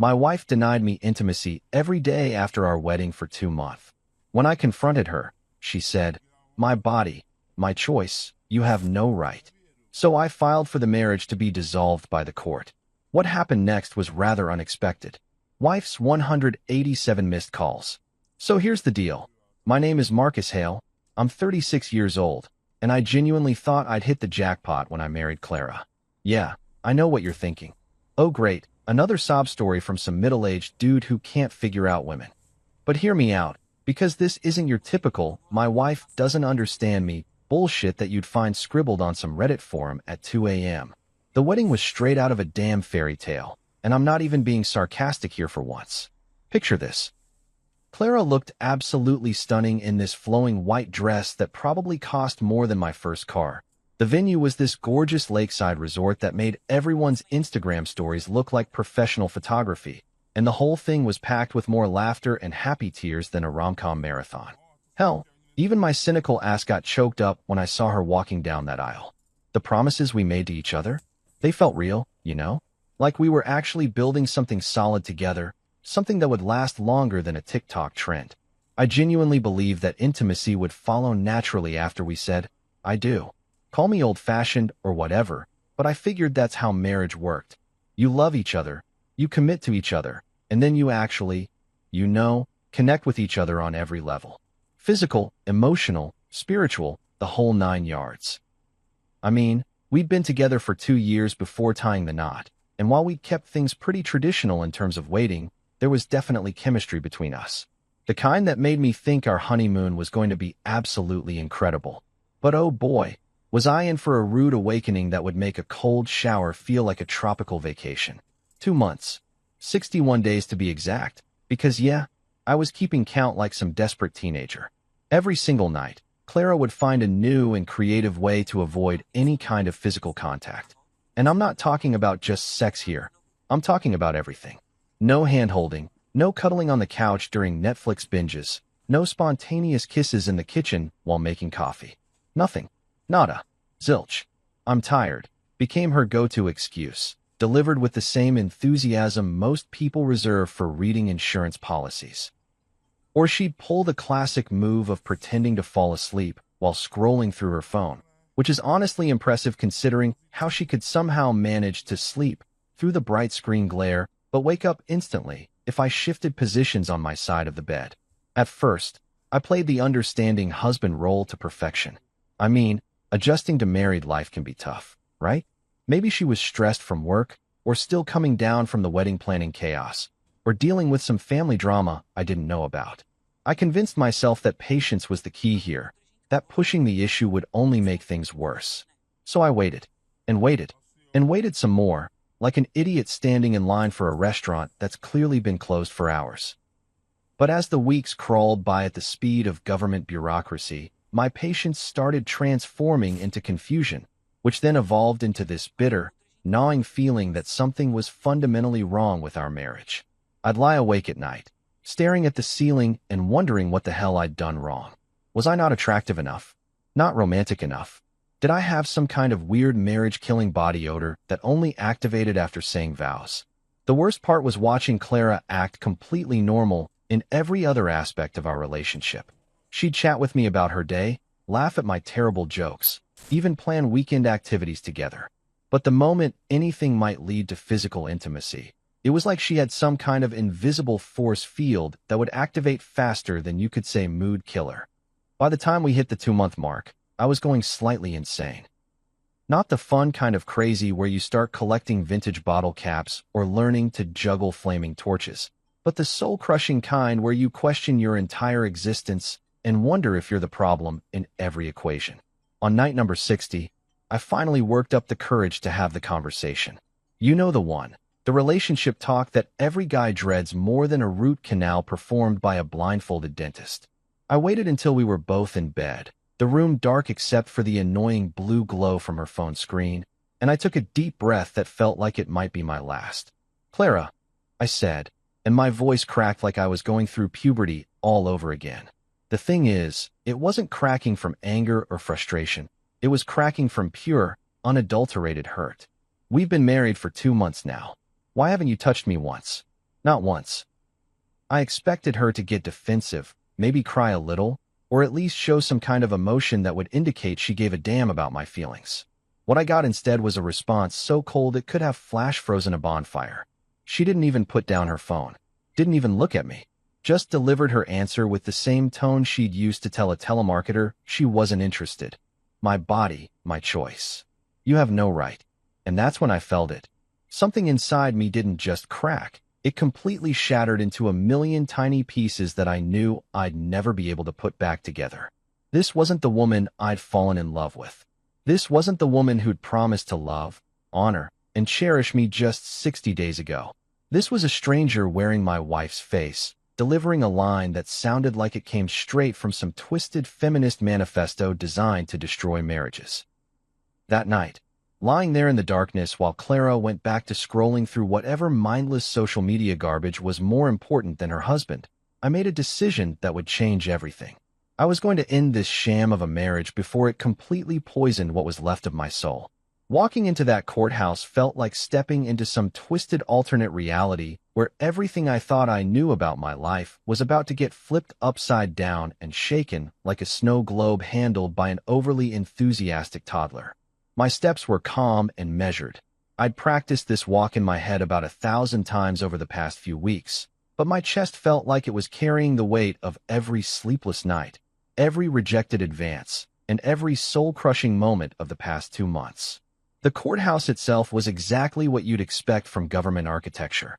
My wife denied me intimacy every day after our wedding for 2 months. When I confronted her, she said, "My body, my choice, you have no right." So I filed for the marriage to be dissolved by the court. What happened next was rather unexpected. Wife's 187 missed calls. So here's the deal. My name is Marcus Hale. I'm 36 years old, and I genuinely thought I'd hit the jackpot when I married Clara. Yeah, I know what you're thinking. Oh great, another sob story from some middle-aged dude who can't figure out women. But hear me out, because this isn't your typical, "my wife doesn't understand me" bullshit that you'd find scribbled on some Reddit forum at 2 a.m. The wedding was straight out of a damn fairy tale, and I'm not even being sarcastic here for once. Picture this. Clara looked absolutely stunning in this flowing white dress that probably cost more than my first car. The venue was this gorgeous lakeside resort that made everyone's Instagram stories look like professional photography, and the whole thing was packed with more laughter and happy tears than a rom-com marathon. Hell, even my cynical ass got choked up when I saw her walking down that aisle. The promises we made to each other, they felt real, you know? Like we were actually building something solid together, something that would last longer than a TikTok trend. I genuinely believed that intimacy would follow naturally after we said, "I do." Call me old-fashioned or whatever, but I figured that's how marriage worked. You love each other, you commit to each other, and then you actually, connect with each other on every level. Physical, emotional, spiritual, the whole 9 yards. I mean, we'd been together for 2 years before tying the knot, and while we kept things pretty traditional in terms of waiting, there was definitely chemistry between us. The kind that made me think our honeymoon was going to be absolutely incredible. But oh boy, was I in for a rude awakening that would make a cold shower feel like a tropical vacation. 2 months. 61 days to be exact, because yeah, I was keeping count like some desperate teenager. Every single night, Clara would find a new and creative way to avoid any kind of physical contact. And I'm not talking about just sex here. I'm talking about everything. No hand-holding, no cuddling on the couch during Netflix binges, no spontaneous kisses in the kitchen while making coffee. Nothing. Nada. Zilch. "I'm tired" became her go-to excuse, delivered with the same enthusiasm most people reserve for reading insurance policies. Or she'd pull the classic move of pretending to fall asleep while scrolling through her phone, which is honestly impressive considering how she could somehow manage to sleep through the bright screen glare but wake up instantly if I shifted positions on my side of the bed. At first, I played the understanding husband role to perfection. I mean, adjusting to married life can be tough, right? Maybe she was stressed from work, or still coming down from the wedding planning chaos, or dealing with some family drama I didn't know about. I convinced myself that patience was the key here, that pushing the issue would only make things worse. So I waited, and waited, and waited some more, like an idiot standing in line for a restaurant that's clearly been closed for hours. But as the weeks crawled by at the speed of government bureaucracy, my patience started transforming into confusion, which then evolved into this bitter, gnawing feeling that something was fundamentally wrong with our marriage. I'd lie awake at night, staring at the ceiling and wondering what the hell I'd done wrong. Was I not attractive enough? Not romantic enough? Did I have some kind of weird marriage-killing body odor that only activated after saying vows? The worst part was watching Clara act completely normal in every other aspect of our relationship. She'd chat with me about her day, laugh at my terrible jokes, even plan weekend activities together. But the moment anything might lead to physical intimacy, it was like she had some kind of invisible force field that would activate faster than you could say mood killer. By the time we hit the 2-month mark, I was going slightly insane. Not the fun kind of crazy where you start collecting vintage bottle caps or learning to juggle flaming torches, but the soul-crushing kind where you question your entire existence and wonder if you're the problem in every equation. On night number 60, I finally worked up the courage to have the conversation. You know the one, the relationship talk that every guy dreads more than a root canal performed by a blindfolded dentist. I waited until we were both in bed, the room dark except for the annoying blue glow from her phone screen, and I took a deep breath that felt like it might be my last. "Clara," I said, and my voice cracked like I was going through puberty all over again. The thing is, it wasn't cracking from anger or frustration. It was cracking from pure, unadulterated hurt. We've been married for 2 months now. Why haven't you touched me once? Not once. I expected her to get defensive, maybe cry a little, or at least show some kind of emotion that would indicate she gave a damn about my feelings. What I got instead was a response so cold it could have flash frozen a bonfire. She didn't even put down her phone, didn't even look at me, just delivered her answer with the same tone she'd used to tell a telemarketer she wasn't interested. My body, my choice. You have no right. And that's when I felt it. Something inside me didn't just crack. It completely shattered into a million tiny pieces that I knew I'd never be able to put back together. This wasn't the woman I'd fallen in love with. This wasn't the woman who'd promised to love, honor, and cherish me just 60 days ago. This was a stranger wearing my wife's face, delivering a line that sounded like it came straight from some twisted feminist manifesto designed to destroy marriages. That night, lying there in the darkness while Clara went back to scrolling through whatever mindless social media garbage was more important than her husband, I made a decision that would change everything. I was going to end this sham of a marriage before it completely poisoned what was left of my soul. Walking into that courthouse felt like stepping into some twisted alternate reality where everything I thought I knew about my life was about to get flipped upside down and shaken like a snow globe handled by an overly enthusiastic toddler. My steps were calm and measured. I'd practiced this walk in my head about 1,000 times over the past few weeks, but my chest felt like it was carrying the weight of every sleepless night, every rejected advance, and every soul-crushing moment of the past 2 months. The courthouse itself was exactly what you'd expect from government architecture.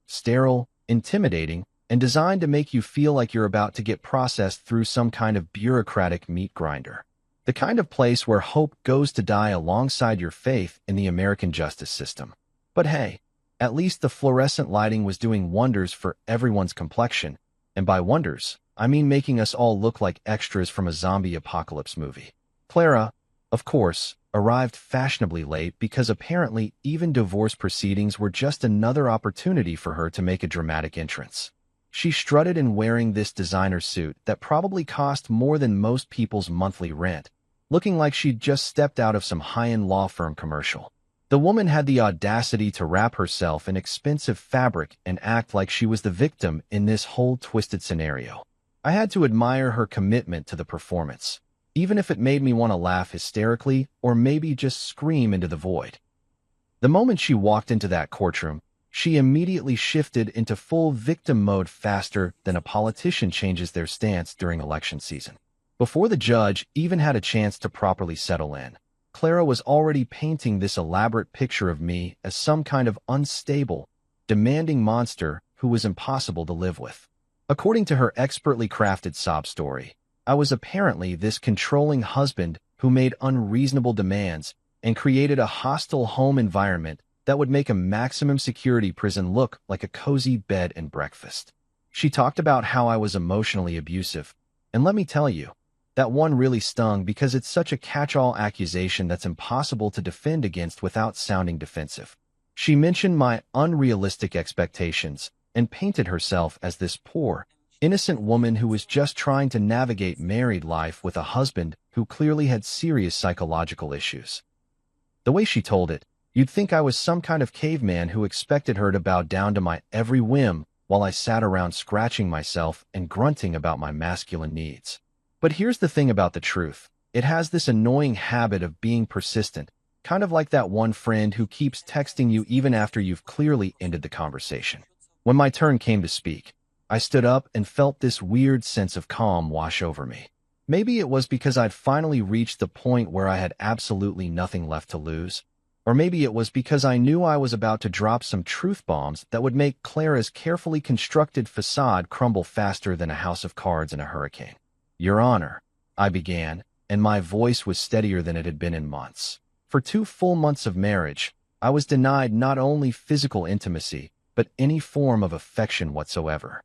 Sterile, intimidating, and designed to make you feel like you're about to get processed through some kind of bureaucratic meat grinder. The kind of place where hope goes to die alongside your faith in the American justice system. But hey, at least the fluorescent lighting was doing wonders for everyone's complexion, and by wonders, I mean making us all look like extras from a zombie apocalypse movie. Clara, of course, arrived fashionably late because apparently even divorce proceedings were just another opportunity for her to make a dramatic entrance. She strutted in wearing this designer suit that probably cost more than most people's monthly rent, looking like she'd just stepped out of some high-end law firm commercial. The woman had the audacity to wrap herself in expensive fabric and act like she was the victim in this whole twisted scenario. I had to admire her commitment to the performance, even if it made me want to laugh hysterically or maybe just scream into the void. The moment she walked into that courtroom, she immediately shifted into full victim mode faster than a politician changes their stance during election season. Before the judge even had a chance to properly settle in, Clara was already painting this elaborate picture of me as some kind of unstable, demanding monster who was impossible to live with. According to her expertly crafted sob story, I was apparently this controlling husband who made unreasonable demands and created a hostile home environment that would make a maximum security prison look like a cozy bed and breakfast. She talked about how I was emotionally abusive, and let me tell you, that one really stung because it's such a catch-all accusation that's impossible to defend against without sounding defensive. She mentioned my unrealistic expectations and painted herself as this poor, innocent woman who was just trying to navigate married life with a husband who clearly had serious psychological issues. The way she told it, you'd think I was some kind of caveman who expected her to bow down to my every whim while I sat around scratching myself and grunting about my masculine needs. But here's the thing about the truth. It has this annoying habit of being persistent, kind of like that one friend who keeps texting you even after you've clearly ended the conversation. When my turn came to speak, I stood up and felt this weird sense of calm wash over me. Maybe it was because I'd finally reached the point where I had absolutely nothing left to lose. Or maybe it was because I knew I was about to drop some truth bombs that would make Clara's carefully constructed facade crumble faster than a house of cards in a hurricane. Your Honor, I began, and my voice was steadier than it had been in months. For 2 full months of marriage, I was denied not only physical intimacy, but any form of affection whatsoever.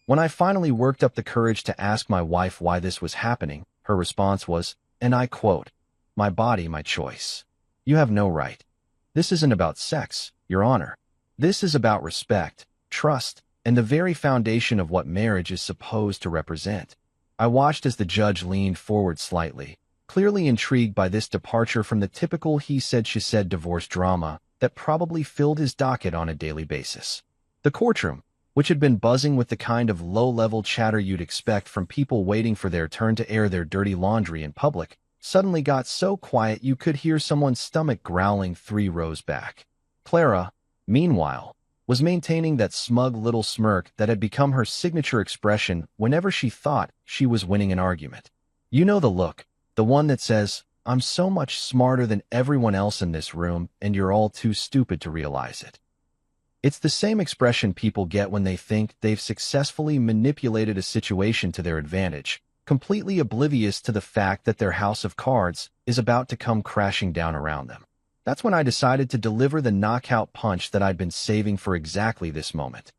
When I finally worked up the courage to ask my wife why this was happening, her response was, and I quote, "My body, my choice. You have no right. This isn't about sex, Your Honor. This is about respect, trust, and the very foundation of what marriage is supposed to represent." I watched as the judge leaned forward slightly, clearly intrigued by this departure from the typical he-said-she-said divorce drama that probably filled his docket on a daily basis. The courtroom, which had been buzzing with the kind of low-level chatter you'd expect from people waiting for their turn to air their dirty laundry in public, suddenly got so quiet you could hear someone's stomach growling 3 rows back. Clara, meanwhile, was maintaining that smug little smirk that had become her signature expression whenever she thought she was winning an argument. You know the look, the one that says, "I'm so much smarter than everyone else in this room, and you're all too stupid to realize it." It's the same expression people get when they think they've successfully manipulated a situation to their advantage, completely oblivious to the fact that their house of cards is about to come crashing down around them. That's when I decided to deliver the knockout punch that I'd been saving for exactly this moment.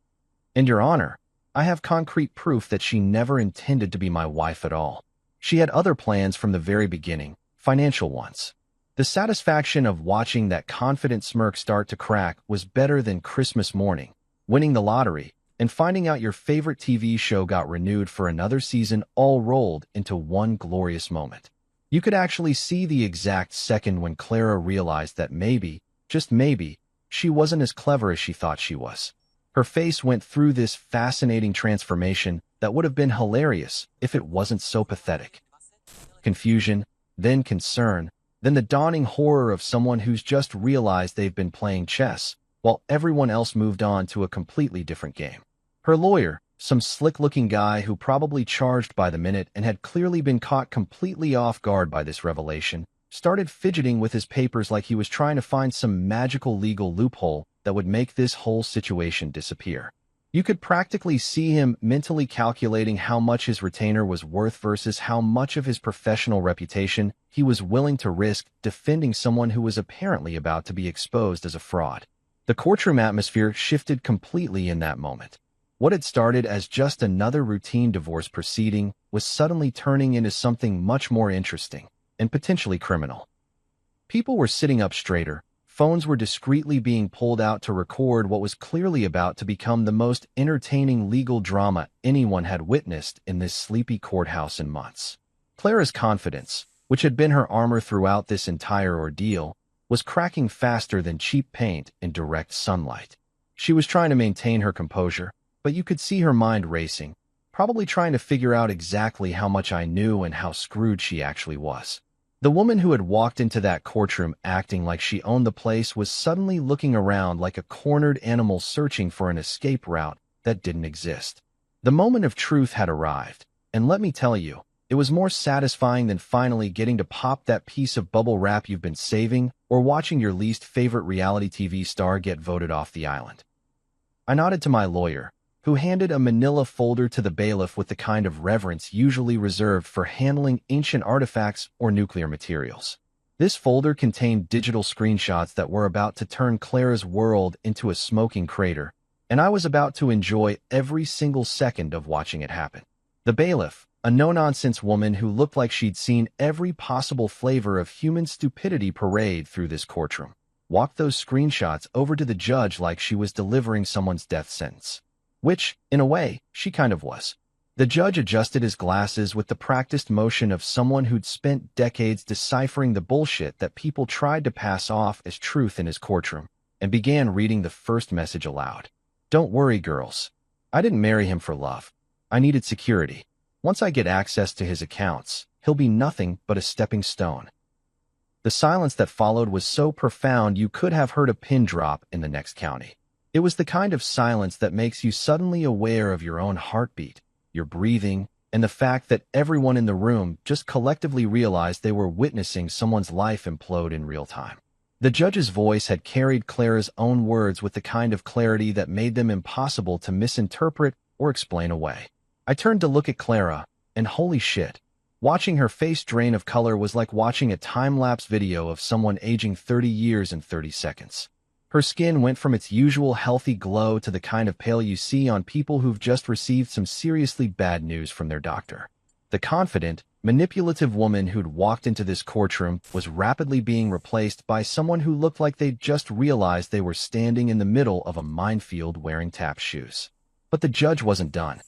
And Your Honor, I have concrete proof that she never intended to be my wife at all. She had other plans from the very beginning, financial ones. The satisfaction of watching that confident smirk start to crack was better than Christmas morning, winning the lottery, and finding out your favorite TV show got renewed for another season, all rolled into one glorious moment. You could actually see the exact second when Clara realized that maybe, just maybe, she wasn't as clever as she thought she was. Her face went through this fascinating transformation that would have been hilarious if it wasn't so pathetic. Confusion, then concern, then the dawning horror of someone who's just realized they've been playing chess, while everyone else moved on to a completely different game. Her lawyer, some slick-looking guy who probably charged by the minute and had clearly been caught completely off guard by this revelation, started fidgeting with his papers like he was trying to find some magical legal loophole that would make this whole situation disappear. You could practically see him mentally calculating how much his retainer was worth versus how much of his professional reputation he was willing to risk defending someone who was apparently about to be exposed as a fraud. The courtroom atmosphere shifted completely in that moment. What had started as just another routine divorce proceeding was suddenly turning into something much more interesting and potentially criminal. People were sitting up straighter, phones were discreetly being pulled out to record what was clearly about to become the most entertaining legal drama anyone had witnessed in this sleepy courthouse in months. Clara's confidence, which had been her armor throughout this entire ordeal, was cracking faster than cheap paint in direct sunlight. She was trying to maintain her composure, but you could see her mind racing, probably trying to figure out exactly how much I knew and how screwed she actually was. The woman who had walked into that courtroom acting like she owned the place was suddenly looking around like a cornered animal searching for an escape route that didn't exist. The moment of truth had arrived, and let me tell you, it was more satisfying than finally getting to pop that piece of bubble wrap you've been saving or watching your least favorite reality TV star get voted off the island. I nodded to my lawyer, who handed a manila folder to the bailiff with the kind of reverence usually reserved for handling ancient artifacts or nuclear materials. This folder contained digital screenshots that were about to turn Clara's world into a smoking crater, and I was about to enjoy every single second of watching it happen. The bailiff, a no-nonsense woman who looked like she'd seen every possible flavor of human stupidity parade through this courtroom, walked those screenshots over to the judge like she was delivering someone's death sentence. Which, in a way, she kind of was. The judge adjusted his glasses with the practiced motion of someone who'd spent decades deciphering the bullshit that people tried to pass off as truth in his courtroom, and began reading the first message aloud. "Don't worry, girls. I didn't marry him for love. I needed security. Once I get access to his accounts, he'll be nothing but a stepping stone." The silence that followed was so profound you could have heard a pin drop in the next county. It was the kind of silence that makes you suddenly aware of your own heartbeat, your breathing, and the fact that everyone in the room just collectively realized they were witnessing someone's life implode in real time. The judge's voice had carried Clara's own words with the kind of clarity that made them impossible to misinterpret or explain away. I turned to look at Clara, and holy shit, watching her face drain of color was like watching a time-lapse video of someone aging 30 years in 30 seconds. Her skin went from its usual healthy glow to the kind of pale you see on people who've just received some seriously bad news from their doctor. The confident, manipulative woman who'd walked into this courtroom was rapidly being replaced by someone who looked like they'd just realized they were standing in the middle of a minefield wearing tap shoes. But the judge wasn't done.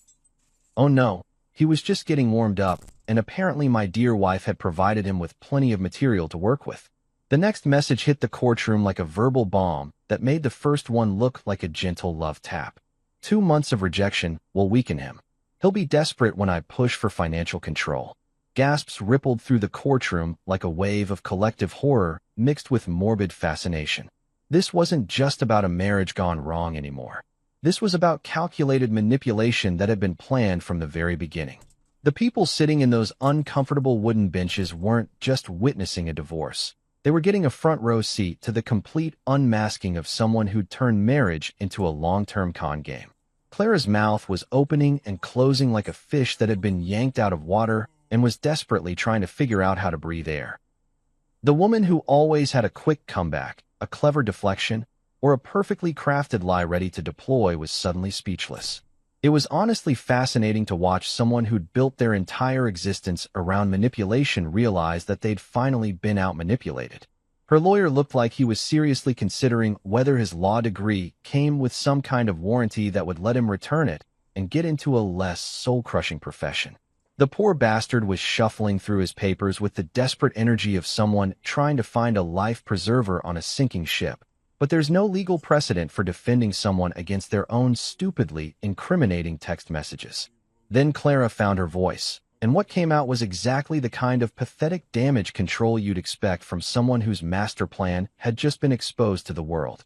Oh no, he was just getting warmed up, and apparently my dear wife had provided him with plenty of material to work with. The next message hit the courtroom like a verbal bomb that made the first one look like a gentle love tap. 2 months of rejection will weaken him. He'll be desperate when I push for financial control. Gasps rippled through the courtroom like a wave of collective horror mixed with morbid fascination. This wasn't just about a marriage gone wrong anymore. This was about calculated manipulation that had been planned from the very beginning. The people sitting in those uncomfortable wooden benches weren't just witnessing a divorce. They were getting a front-row seat to the complete unmasking of someone who'd turned marriage into a long-term con game. Clara's mouth was opening and closing like a fish that had been yanked out of water and was desperately trying to figure out how to breathe air. The woman who always had a quick comeback, a clever deflection, or a perfectly crafted lie ready to deploy was suddenly speechless. It was honestly fascinating to watch someone who'd built their entire existence around manipulation realize that they'd finally been out-manipulated. Her lawyer looked like he was seriously considering whether his law degree came with some kind of warranty that would let him return it and get into a less soul-crushing profession. The poor bastard was shuffling through his papers with the desperate energy of someone trying to find a life preserver on a sinking ship. But there's no legal precedent for defending someone against their own stupidly incriminating text messages. Then Clara found her voice, and what came out was exactly the kind of pathetic damage control you'd expect from someone whose master plan had just been exposed to the world.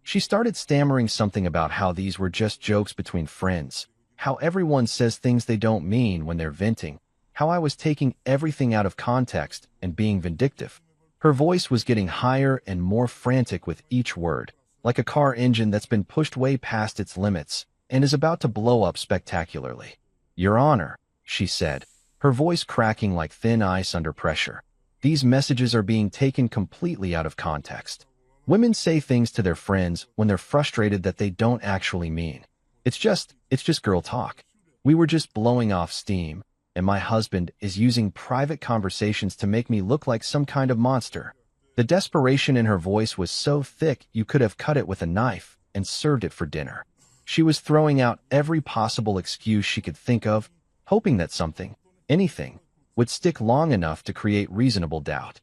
She started stammering something about how these were just jokes between friends, how everyone says things they don't mean when they're venting, how I was taking everything out of context and being vindictive. Her voice was getting higher and more frantic with each word, like a car engine that's been pushed way past its limits and is about to blow up spectacularly. "Your Honor," she said, her voice cracking like thin ice under pressure. "These messages are being taken completely out of context. Women say things to their friends when they're frustrated that they don't actually mean. It's just girl talk. We were just blowing off steam, and my husband is using private conversations to make me look like some kind of monster." The desperation in her voice was so thick you could have cut it with a knife and served it for dinner. She was throwing out every possible excuse she could think of, hoping that something, anything, would stick long enough to create reasonable doubt.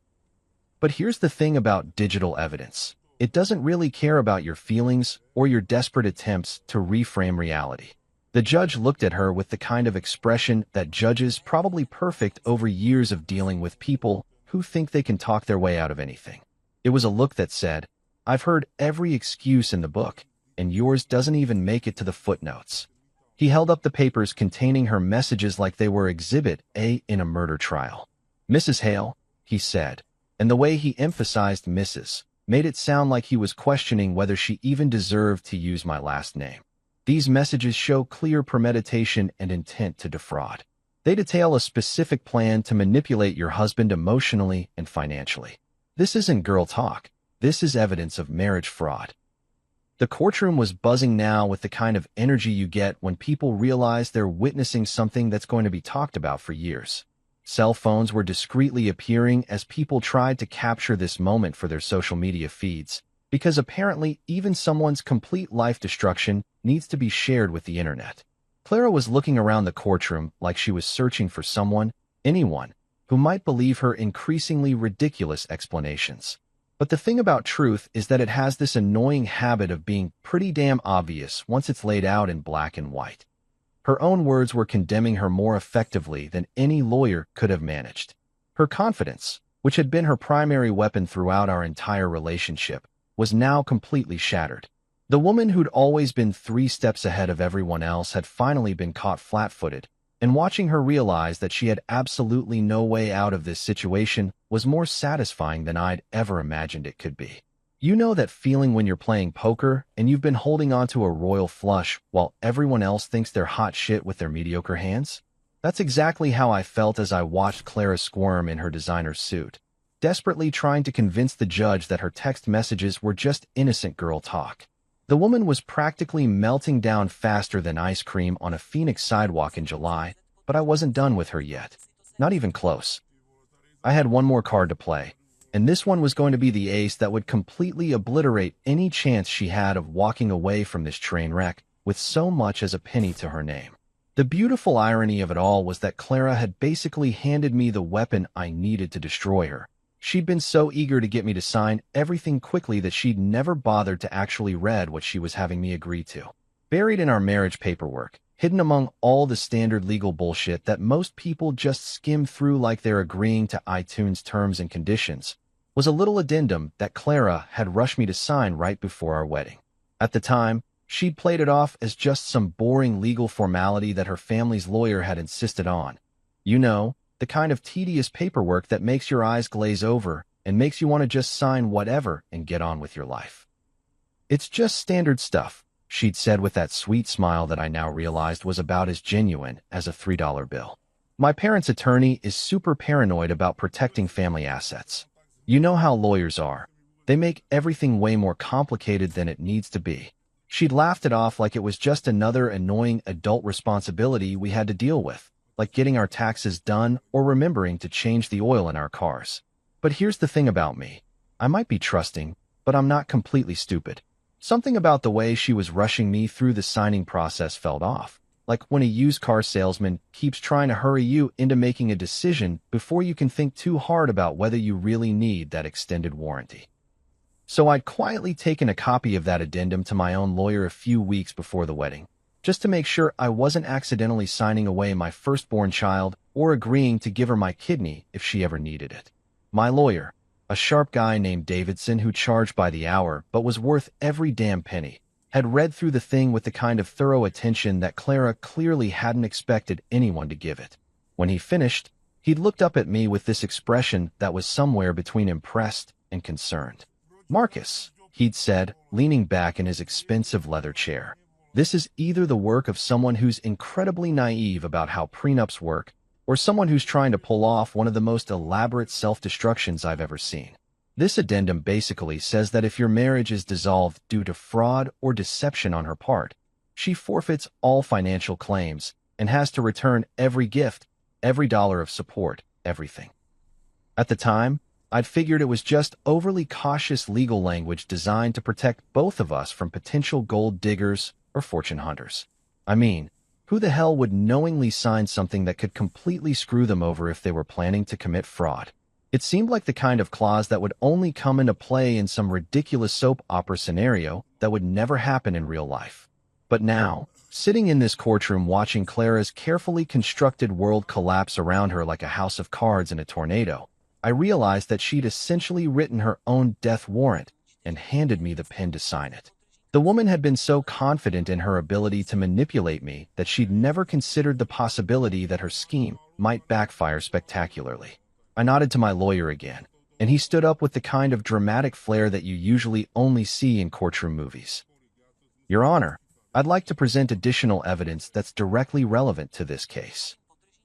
But here's the thing about digital evidence. It doesn't really care about your feelings or your desperate attempts to reframe reality. The judge looked at her with the kind of expression that judges, probably perfect over years of dealing with people who think they can talk their way out of anything. It was a look that said, "I've heard every excuse in the book, and yours doesn't even make it to the footnotes." He held up the papers containing her messages like they were Exhibit A in a murder trial. "Mrs. Hale," he said, and the way he emphasized Mrs. made it sound like he was questioning whether she even deserved to use my last name. "These messages show clear premeditation and intent to defraud. They detail a specific plan to manipulate your husband emotionally and financially. This isn't girl talk. This is evidence of marriage fraud." The courtroom was buzzing now with the kind of energy you get when people realize they're witnessing something that's going to be talked about for years. Cell phones were discreetly appearing as people tried to capture this moment for their social media feeds, because apparently even someone's complete life destruction needs to be shared with the internet. Clara was looking around the courtroom like she was searching for someone, anyone, who might believe her increasingly ridiculous explanations. But the thing about truth is that it has this annoying habit of being pretty damn obvious once it's laid out in black and white. Her own words were condemning her more effectively than any lawyer could have managed. Her confidence, which had been her primary weapon throughout our entire relationship, was now completely shattered. The woman who'd always been 3 steps ahead of everyone else had finally been caught flat-footed, and watching her realize that she had absolutely no way out of this situation was more satisfying than I'd ever imagined it could be. You know that feeling when you're playing poker and you've been holding on to a royal flush while everyone else thinks they're hot shit with their mediocre hands? That's exactly how I felt as I watched Clara squirm in her designer suit, desperately trying to convince the judge that her text messages were just innocent girl talk. The woman was practically melting down faster than ice cream on a Phoenix sidewalk in July, but I wasn't done with her yet. Not even close. I had one more card to play, and this one was going to be the ace that would completely obliterate any chance she had of walking away from this train wreck with so much as a penny to her name. The beautiful irony of it all was that Clara had basically handed me the weapon I needed to destroy her. She'd been so eager to get me to sign everything quickly that she'd never bothered to actually read what she was having me agree to. buried in our marriage paperwork, hidden among all the standard legal bullshit that most people just skim through like they're agreeing to iTunes terms and conditions, was a little addendum that Clara had rushed me to sign right before our wedding. At the time, she'd played it off as just some boring legal formality that her family's lawyer had insisted on. You know, the kind of tedious paperwork that makes your eyes glaze over and makes you want to just sign whatever and get on with your life. It's just standard stuff, she'd said with that sweet smile that I now realized was about as genuine as a $3 bill. My parents' attorney is super paranoid about protecting family assets. You know how lawyers are. They make everything way more complicated than it needs to be. She'd laughed it off like it was just another annoying adult responsibility we had to deal with, like getting our taxes done or remembering to change the oil in our cars. But here's the thing about me. I might be trusting, but I'm not completely stupid. Something about the way she was rushing me through the signing process felt off, like when a used car salesman keeps trying to hurry you into making a decision before you can think too hard about whether you really need that extended warranty. So I'd quietly taken a copy of that addendum to my own lawyer a few weeks before the wedding, just to make sure I wasn't accidentally signing away my firstborn child or agreeing to give her my kidney if she ever needed it. My lawyer, a sharp guy named Davidson who charged by the hour but was worth every damn penny, had read through the thing with the kind of thorough attention that Clara clearly hadn't expected anyone to give it. When he finished, he'd looked up at me with this expression that was somewhere between impressed and concerned. "Marcus," he'd said, leaning back in his expensive leather chair, "this is either the work of someone who's incredibly naive about how prenups work, or someone who's trying to pull off one of the most elaborate self-destructions I've ever seen. This addendum basically says that if your marriage is dissolved due to fraud or deception on her part, she forfeits all financial claims and has to return every gift, every dollar of support, everything." At the time, I'd figured it was just overly cautious legal language designed to protect both of us from potential gold diggers or fortune hunters. I mean, who the hell would knowingly sign something that could completely screw them over if they were planning to commit fraud? It seemed like the kind of clause that would only come into play in some ridiculous soap opera scenario that would never happen in real life. But now, sitting in this courtroom watching Clara's carefully constructed world collapse around her like a house of cards in a tornado, I realized that she'd essentially written her own death warrant and handed me the pen to sign it. The woman had been so confident in her ability to manipulate me that she'd never considered the possibility that her scheme might backfire spectacularly. I nodded to my lawyer again, and he stood up with the kind of dramatic flair that you usually only see in courtroom movies. "Your Honor, I'd like to present additional evidence that's directly relevant to this case."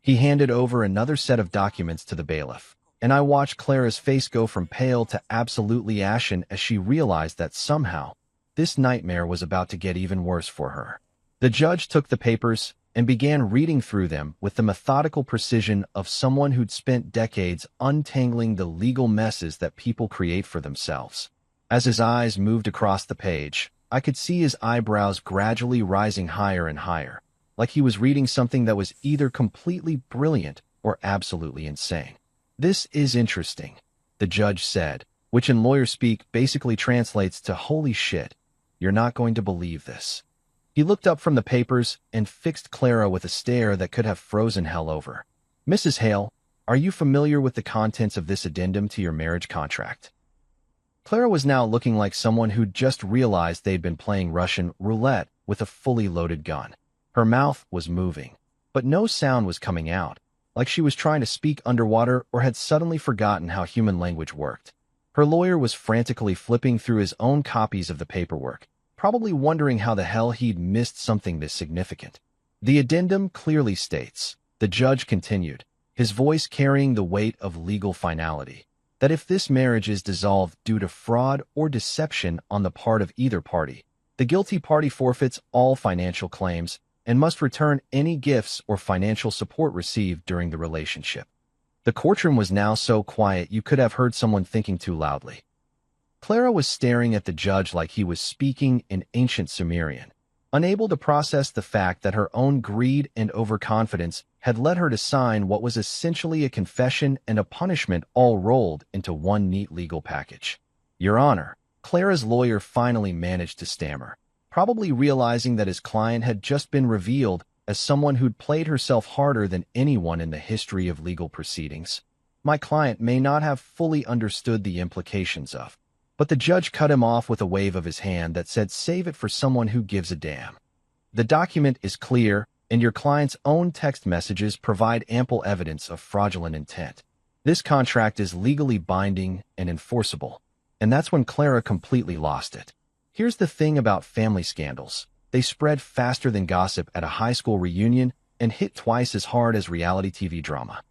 He handed over another set of documents to the bailiff, and I watched Clara's face go from pale to absolutely ashen as she realized that somehow this nightmare was about to get even worse for her. The judge took the papers and began reading through them with the methodical precision of someone who'd spent decades untangling the legal messes that people create for themselves. As his eyes moved across the page, I could see his eyebrows gradually rising higher and higher, like he was reading something that was either completely brilliant or absolutely insane. "This is interesting," the judge said, which in lawyer speak basically translates to "holy shit, you're not going to believe this." He looked up from the papers and fixed Clara with a stare that could have frozen hell over. "Mrs. Hale, are you familiar with the contents of this addendum to your marriage contract?" Clara was now looking like someone who'd just realized they'd been playing Russian roulette with a fully loaded gun. Her mouth was moving, but no sound was coming out, like she was trying to speak underwater or had suddenly forgotten how human language worked. Her lawyer was frantically flipping through his own copies of the paperwork, probably wondering how the hell he'd missed something this significant. "The addendum clearly states," the judge continued, his voice carrying the weight of legal finality, "that if this marriage is dissolved due to fraud or deception on the part of either party, the guilty party forfeits all financial claims and must return any gifts or financial support received during the relationship." The courtroom was now so quiet you could have heard someone thinking too loudly. Clara was staring at the judge like he was speaking in ancient Sumerian, unable to process the fact that her own greed and overconfidence had led her to sign what was essentially a confession and a punishment all rolled into one neat legal package. "Your Honor," Clara's lawyer finally managed to stammer, probably realizing that his client had just been revealed as someone who'd played herself harder than anyone in the history of legal proceedings. My client may not have fully understood the implications of, but the judge cut him off with a wave of his hand that said, "Save it for someone who gives a damn." The document is clear, and your client's own text messages provide ample evidence of fraudulent intent. This contract is legally binding and enforceable, and that's when Clara completely lost it. Here's the thing about family scandals. They spread faster than gossip at a high school reunion and hit twice as hard as reality TV drama.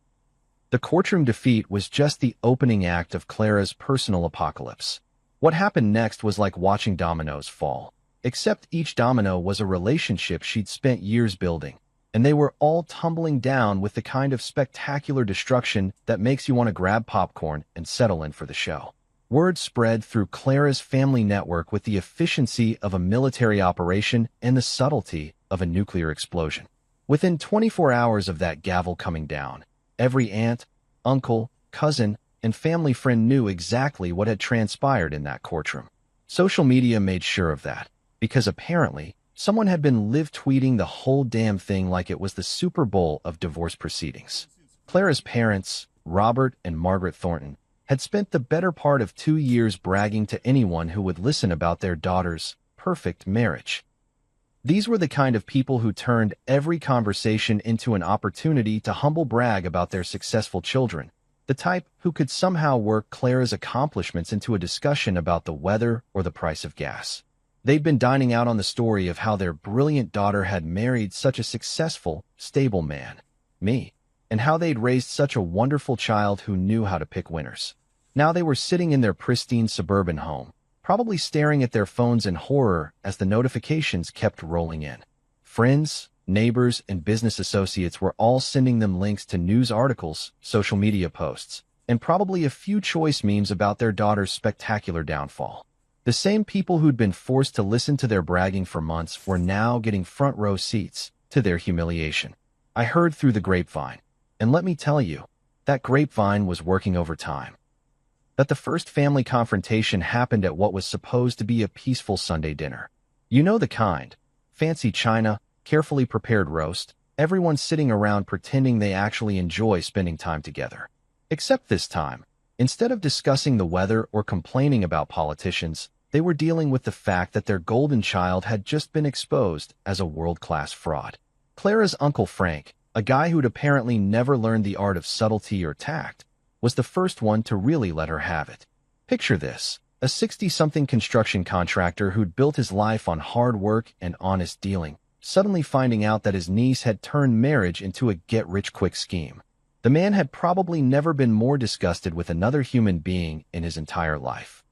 The courtroom defeat was just the opening act of Clara's personal apocalypse. What happened next was like watching dominoes fall, except each domino was a relationship she'd spent years building, and they were all tumbling down with the kind of spectacular destruction that makes you want to grab popcorn and settle in for the show. Word spread through Clara's family network with the efficiency of a military operation and the subtlety of a nuclear explosion. Within 24 hours of that gavel coming down, every aunt, uncle, cousin, and family friend knew exactly what had transpired in that courtroom. Social media made sure of that, because apparently, someone had been live tweeting the whole damn thing like it was the Super Bowl of divorce proceedings. Clara's parents, Robert and Margaret Thornton, had spent the better part of 2 years bragging to anyone who would listen about their daughter's perfect marriage. These were the kind of people who turned every conversation into an opportunity to humble brag about their successful children, the type who could somehow work Clara's accomplishments into a discussion about the weather or the price of gas. They'd been dining out on the story of how their brilliant daughter had married such a successful, stable man, me, and how they'd raised such a wonderful child who knew how to pick winners. Now they were sitting in their pristine suburban home, probably staring at their phones in horror as the notifications kept rolling in. Friends, neighbors, and business associates were all sending them links to news articles, social media posts, and probably a few choice memes about their daughter's spectacular downfall. The same people who'd been forced to listen to their bragging for months were now getting front row seats to their humiliation. I heard through the grapevine, and let me tell you, that grapevine was working overtime. That the first family confrontation happened at what was supposed to be a peaceful Sunday dinner. You know the kind. Fancy china, carefully prepared roast, everyone sitting around pretending they actually enjoy spending time together. Except this time, instead of discussing the weather or complaining about politicians, they were dealing with the fact that their golden child had just been exposed as a world-class fraud. Clara's Uncle Frank, a guy who'd apparently never learned the art of subtlety or tact, was the first one to really let her have it. Picture this, a 60-something construction contractor who'd built his life on hard work and honest dealing, suddenly finding out that his niece had turned marriage into a get-rich-quick scheme. The man had probably never been more disgusted with another human being in his entire life.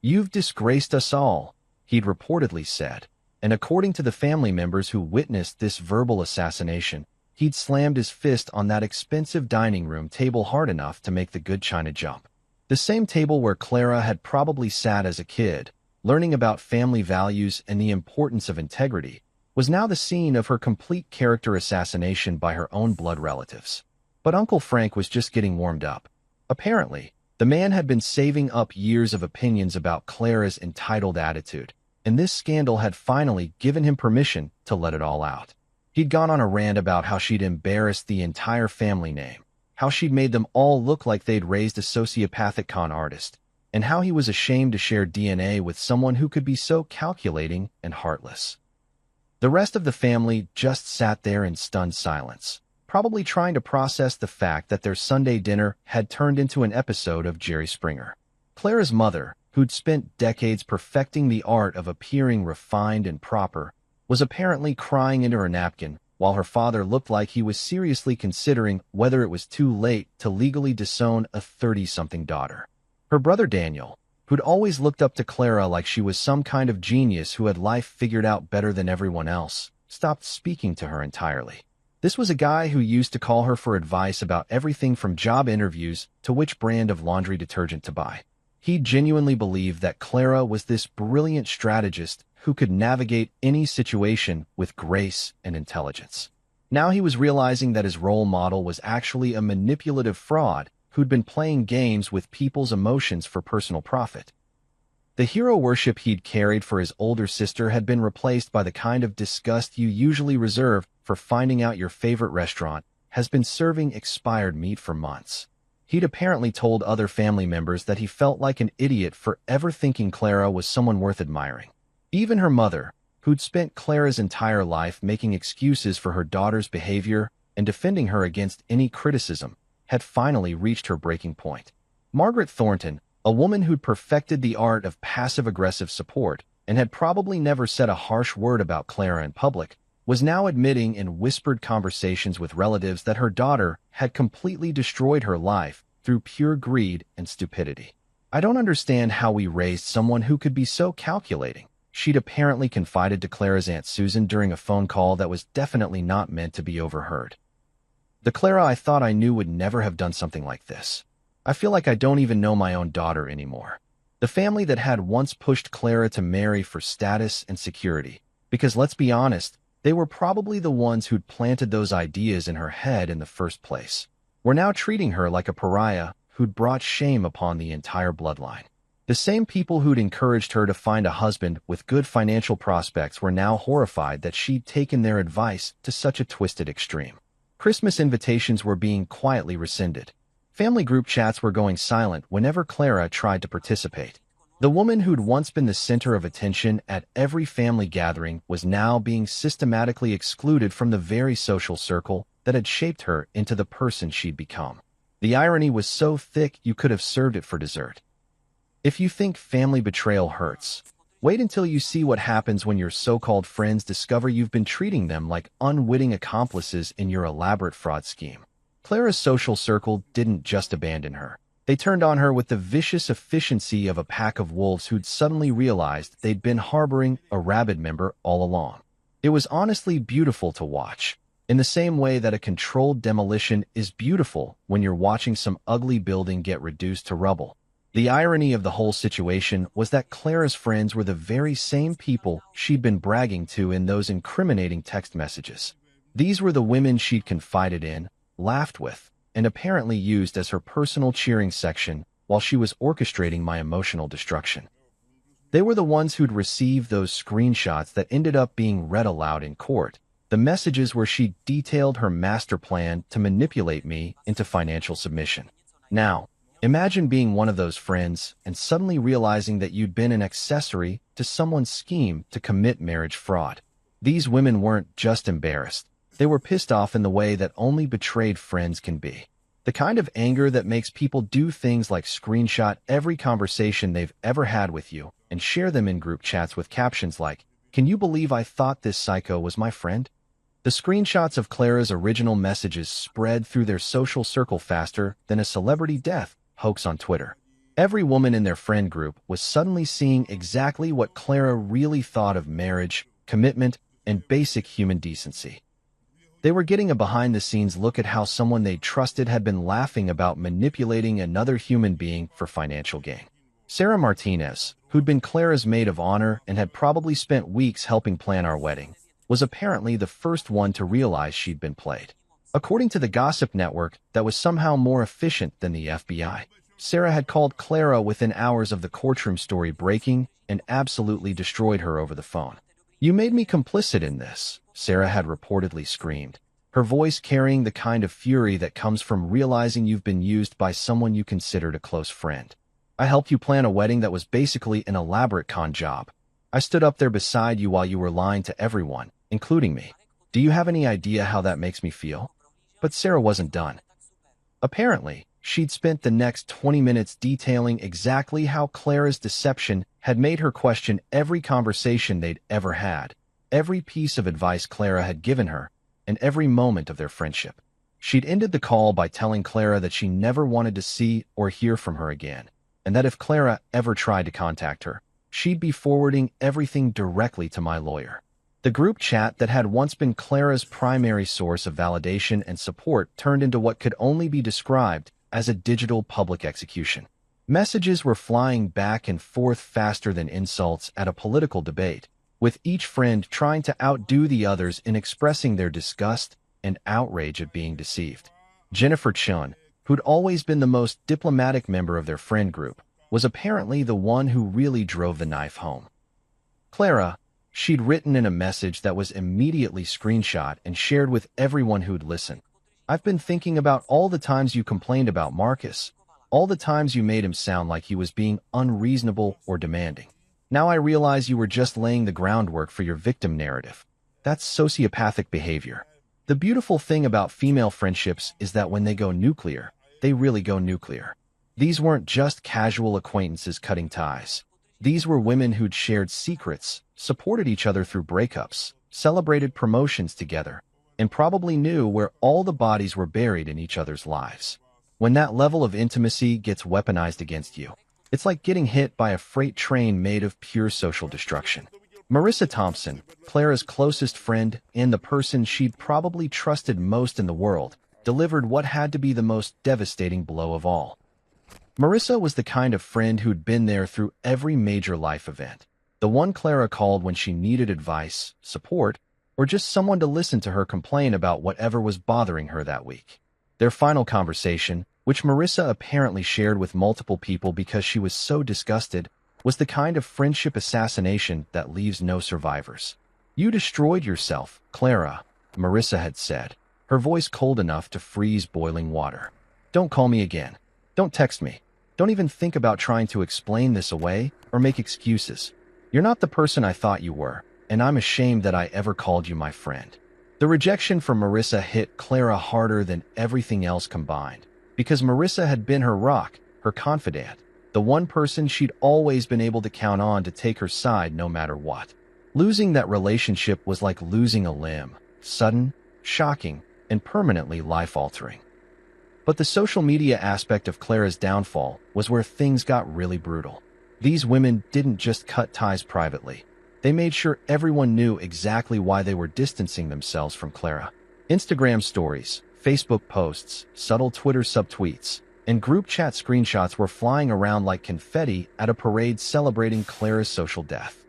"You've disgraced us all," he'd reportedly said, and according to the family members who witnessed this verbal assassination, he'd slammed his fist on that expensive dining room table hard enough to make the good china jump. The same table where Clara had probably sat as a kid, learning about family values and the importance of integrity, was now the scene of her complete character assassination by her own blood relatives. But Uncle Frank was just getting warmed up. Apparently, the man had been saving up years of opinions about Clara's entitled attitude, and this scandal had finally given him permission to let it all out. He'd gone on a rant about how she'd embarrassed the entire family name, how she'd made them all look like they'd raised a sociopathic con artist, and how he was ashamed to share DNA with someone who could be so calculating and heartless. The rest of the family just sat there in stunned silence, probably trying to process the fact that their Sunday dinner had turned into an episode of Jerry Springer. Clara's mother, who'd spent decades perfecting the art of appearing refined and proper, was apparently crying into her napkin, while her father looked like he was seriously considering whether it was too late to legally disown a 30-something daughter. Her brother Daniel, who'd always looked up to Clara like she was some kind of genius who had life figured out better than everyone else, stopped speaking to her entirely. This was a guy who used to call her for advice about everything from job interviews to which brand of laundry detergent to buy. He genuinely believed that Clara was this brilliant strategist who could navigate any situation with grace and intelligence. Now he was realizing that his role model was actually a manipulative fraud who'd been playing games with people's emotions for personal profit. The hero worship he'd carried for his older sister had been replaced by the kind of disgust you usually reserve for finding out your favorite restaurant has been serving expired meat for months. He'd apparently told other family members that he felt like an idiot for ever thinking Clara was someone worth admiring. Even her mother, who'd spent Clara's entire life making excuses for her daughter's behavior and defending her against any criticism, had finally reached her breaking point. Margaret Thornton, a woman who'd perfected the art of passive-aggressive support and had probably never said a harsh word about Clara in public, was now admitting in whispered conversations with relatives that her daughter had completely destroyed her life through pure greed and stupidity. "I don't understand how we raised someone who could be so calculating," she'd apparently confided to Clara's Aunt Susan during a phone call that was definitely not meant to be overheard. "The Clara I thought I knew would never have done something like this. I feel like I don't even know my own daughter anymore." The family that had once pushed Clara to marry for status and security, because let's be honest, they were probably the ones who'd planted those ideas in her head in the first place, were now treating her like a pariah who'd brought shame upon the entire bloodline. The same people who'd encouraged her to find a husband with good financial prospects were now horrified that she'd taken their advice to such a twisted extreme. Christmas invitations were being quietly rescinded. Family group chats were going silent whenever Clara tried to participate. The woman who'd once been the center of attention at every family gathering was now being systematically excluded from the very social circle that had shaped her into the person she'd become. The irony was so thick you could have served it for dessert. If you think family betrayal hurts, wait until you see what happens when your so-called friends discover you've been treating them like unwitting accomplices in your elaborate fraud scheme. Clara's social circle didn't just abandon her. They turned on her with the vicious efficiency of a pack of wolves who'd suddenly realized they'd been harboring a rabid member all along. It was honestly beautiful to watch, in the same way that a controlled demolition is beautiful when you're watching some ugly building get reduced to rubble. The irony of the whole situation was that Clara's friends were the very same people she'd been bragging to in those incriminating text messages. These were the women she'd confided in, laughed with, and apparently used as her personal cheering section while she was orchestrating my emotional destruction. They were the ones who'd received those screenshots that ended up being read aloud in court, the messages where she detailed her master plan to manipulate me into financial submission. Now, imagine being one of those friends and suddenly realizing that you'd been an accessory to someone's scheme to commit marriage fraud. These women weren't just embarrassed. They were pissed off in the way that only betrayed friends can be. The kind of anger that makes people do things like screenshot every conversation they've ever had with you and share them in group chats with captions like, "Can you believe I thought this psycho was my friend?" The screenshots of Clara's original messages spread through their social circle faster than a celebrity death hoax on Twitter. Every woman in their friend group was suddenly seeing exactly what Clara really thought of marriage, commitment, and basic human decency. They were getting a behind-the-scenes look at how someone they trusted had been laughing about manipulating another human being for financial gain. Sarah Martinez, who'd been Clara's maid of honor and had probably spent weeks helping plan our wedding, was apparently the first one to realize she'd been played. According to the gossip network that was somehow more efficient than the FBI, Sarah had called Clara within hours of the courtroom story breaking and absolutely destroyed her over the phone. "You made me complicit in this," Sarah had reportedly screamed, her voice carrying the kind of fury that comes from realizing you've been used by someone you considered a close friend. "I helped you plan a wedding that was basically an elaborate con job. I stood up there beside you while you were lying to everyone, including me. Do you have any idea how that makes me feel?" But Sarah wasn't done. Apparently, she'd spent the next 20 minutes detailing exactly how Clara's deception had made her question every conversation they'd ever had, every piece of advice Clara had given her, and every moment of their friendship. She'd ended the call by telling Clara that she never wanted to see or hear from her again, and that if Clara ever tried to contact her, she'd be forwarding everything directly to my lawyer. The group chat that had once been Clara's primary source of validation and support turned into what could only be described as a digital public execution. Messages were flying back and forth faster than insults at a political debate, with each friend trying to outdo the others in expressing their disgust and outrage at being deceived. Jennifer Chun, who'd always been the most diplomatic member of their friend group, was apparently the one who really drove the knife home. Clara, she'd written in a message that was immediately screenshot and shared with everyone who'd listen. I've been thinking about all the times you complained about Marcus, all the times you made him sound like he was being unreasonable or demanding. Now I realize you were just laying the groundwork for your victim narrative. That's sociopathic behavior. The beautiful thing about female friendships is that when they go nuclear, they really go nuclear. These weren't just casual acquaintances cutting ties. These were women who'd shared secrets, supported each other through breakups, celebrated promotions together, and probably knew where all the bodies were buried in each other's lives. When that level of intimacy gets weaponized against you, it's like getting hit by a freight train made of pure social destruction. Marissa Thompson, Clara's closest friend and the person she'd probably trusted most in the world, delivered what had to be the most devastating blow of all. Marissa was the kind of friend who'd been there through every major life event. The one Clara called when she needed advice, support, or just someone to listen to her complain about whatever was bothering her that week. Their final conversation, which Marissa apparently shared with multiple people because she was so disgusted, was the kind of friendship assassination that leaves no survivors. "You destroyed yourself, Clara," Marissa had said, her voice cold enough to freeze boiling water. "Don't call me again. Don't text me. Don't even think about trying to explain this away or make excuses. You're not the person I thought you were, and I'm ashamed that I ever called you my friend." The rejection from Marissa hit Clara harder than everything else combined, because Marissa had been her rock, her confidant, the one person she'd always been able to count on to take her side no matter what. Losing that relationship was like losing a limb, sudden, shocking, and permanently life-altering. But the social media aspect of Clara's downfall was where things got really brutal. These women didn't just cut ties privately. They made sure everyone knew exactly why they were distancing themselves from Clara. Instagram stories, Facebook posts, subtle Twitter subtweets, and group chat screenshots were flying around like confetti at a parade celebrating Clara's social death.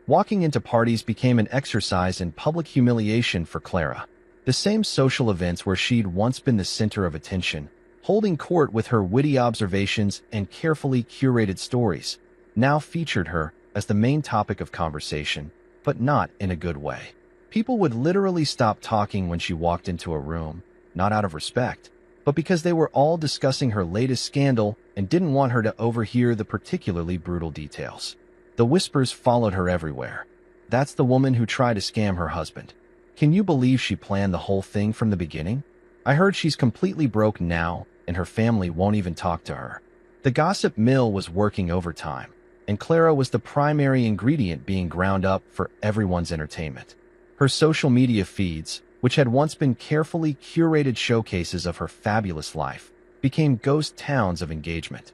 Walking into parties became an exercise in public humiliation for Clara. The same social events where she'd once been the center of attention, holding court with her witty observations and carefully curated stories, now featured her as the main topic of conversation, but not in a good way. People would literally stop talking when she walked into a room, not out of respect, but because they were all discussing her latest scandal and didn't want her to overhear the particularly brutal details. The whispers followed her everywhere. "That's the woman who tried to scam her husband. Can you believe she planned the whole thing from the beginning? I heard she's completely broke now, and her family won't even talk to her." The gossip mill was working overtime, and Clara was the primary ingredient being ground up for everyone's entertainment. Her social media feeds, which had once been carefully curated showcases of her fabulous life, became ghost towns of engagement.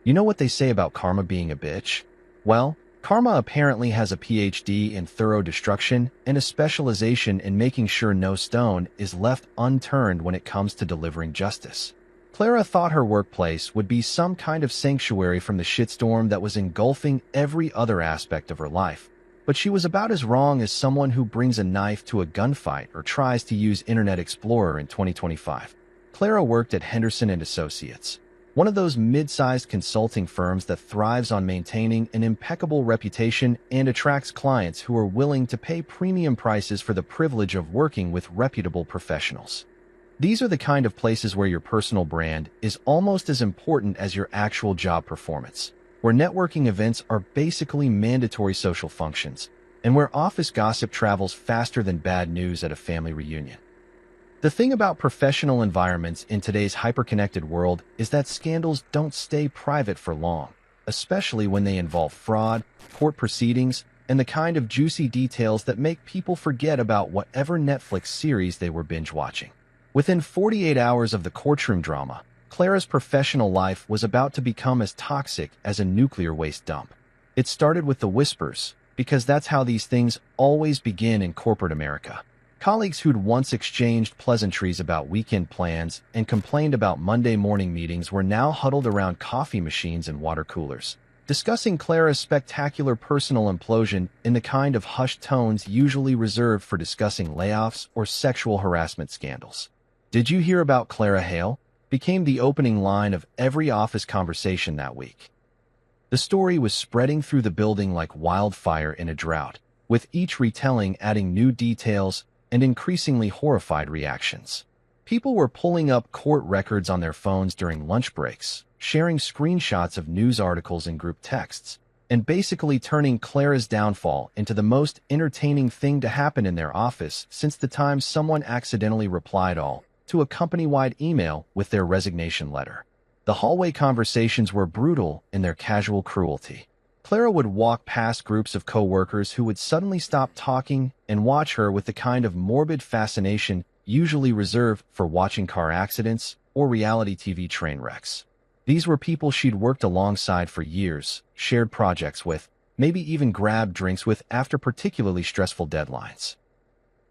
You know what they say about karma being a bitch? Well, karma apparently has a PhD in thorough destruction and a specialization in making sure no stone is left unturned when it comes to delivering justice. Clara thought her workplace would be some kind of sanctuary from the shitstorm that was engulfing every other aspect of her life, but she was about as wrong as someone who brings a knife to a gunfight or tries to use Internet Explorer in 2025. Clara worked at Henderson & Associates, one of those mid-sized consulting firms that thrives on maintaining an impeccable reputation and attracts clients who are willing to pay premium prices for the privilege of working with reputable professionals. These are the kind of places where your personal brand is almost as important as your actual job performance, where networking events are basically mandatory social functions, and where office gossip travels faster than bad news at a family reunion. The thing about professional environments in today's hyper-connected world is that scandals don't stay private for long, especially when they involve fraud, court proceedings, and the kind of juicy details that make people forget about whatever Netflix series they were binge-watching. Within 48 hours of the courtroom drama, Clara's professional life was about to become as toxic as a nuclear waste dump. It started with the whispers, because that's how these things always begin in corporate America. Colleagues who'd once exchanged pleasantries about weekend plans and complained about Monday morning meetings were now huddled around coffee machines and water coolers, discussing Clara's spectacular personal implosion in the kind of hushed tones usually reserved for discussing layoffs or sexual harassment scandals. "Did you hear about Clara Hale?" became the opening line of every office conversation that week. The story was spreading through the building like wildfire in a drought, with each retelling adding new details and increasingly horrified reactions. People were pulling up court records on their phones during lunch breaks, sharing screenshots of news articles in group texts, and basically turning Clara's downfall into the most entertaining thing to happen in their office since the time someone accidentally replied all to a company-wide email with their resignation letter. The hallway conversations were brutal in their casual cruelty. Clara would walk past groups of coworkers who would suddenly stop talking and watch her with the kind of morbid fascination usually reserved for watching car accidents or reality TV train wrecks. These were people she'd worked alongside for years, shared projects with, maybe even grabbed drinks with after particularly stressful deadlines.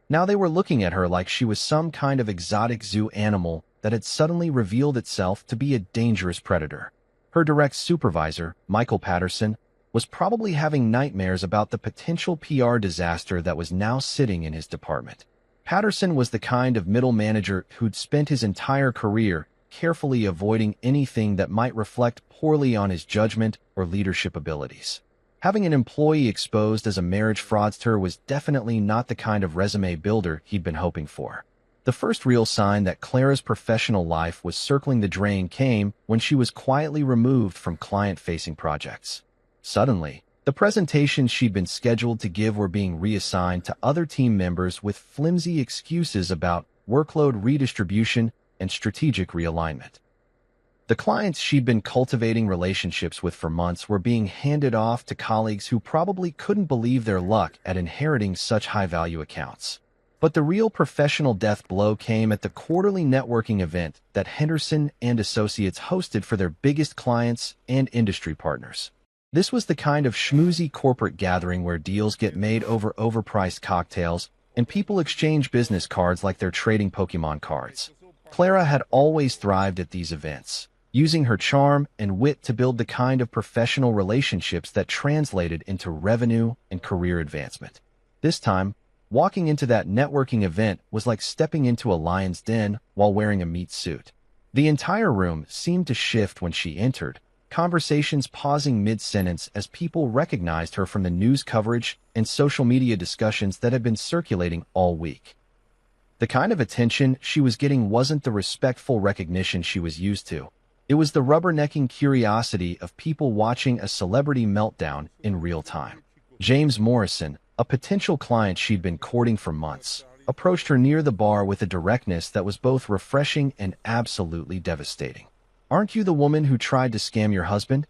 Now they were looking at her like she was some kind of exotic zoo animal that had suddenly revealed itself to be a dangerous predator. Her direct supervisor, Michael Patterson, was probably having nightmares about the potential PR disaster that was now sitting in his department. Patterson was the kind of middle manager who'd spent his entire career carefully avoiding anything that might reflect poorly on his judgment or leadership abilities. Having an employee exposed as a marriage fraudster was definitely not the kind of resume builder he'd been hoping for. The first real sign that Clara's professional life was circling the drain came when she was quietly removed from client-facing projects. Suddenly, the presentations she'd been scheduled to give were being reassigned to other team members with flimsy excuses about workload redistribution and strategic realignment. The clients she'd been cultivating relationships with for months were being handed off to colleagues who probably couldn't believe their luck at inheriting such high-value accounts. But the real professional death blow came at the quarterly networking event that Henderson and Associates hosted for their biggest clients and industry partners. This was the kind of schmoozy corporate gathering where deals get made over overpriced cocktails and people exchange business cards like they're trading Pokemon cards. Clara had always thrived at these events, using her charm and wit to build the kind of professional relationships that translated into revenue and career advancement. This time, walking into that networking event was like stepping into a lion's den while wearing a meat suit. The entire room seemed to shift when she entered, conversations pausing mid-sentence as people recognized her from the news coverage and social media discussions that had been circulating all week. The kind of attention she was getting wasn't the respectful recognition she was used to. It was the rubbernecking curiosity of people watching a celebrity meltdown in real time. James Morrison, a potential client she'd been courting for months, approached her near the bar with a directness that was both refreshing and absolutely devastating. "Aren't you the woman who tried to scam your husband?"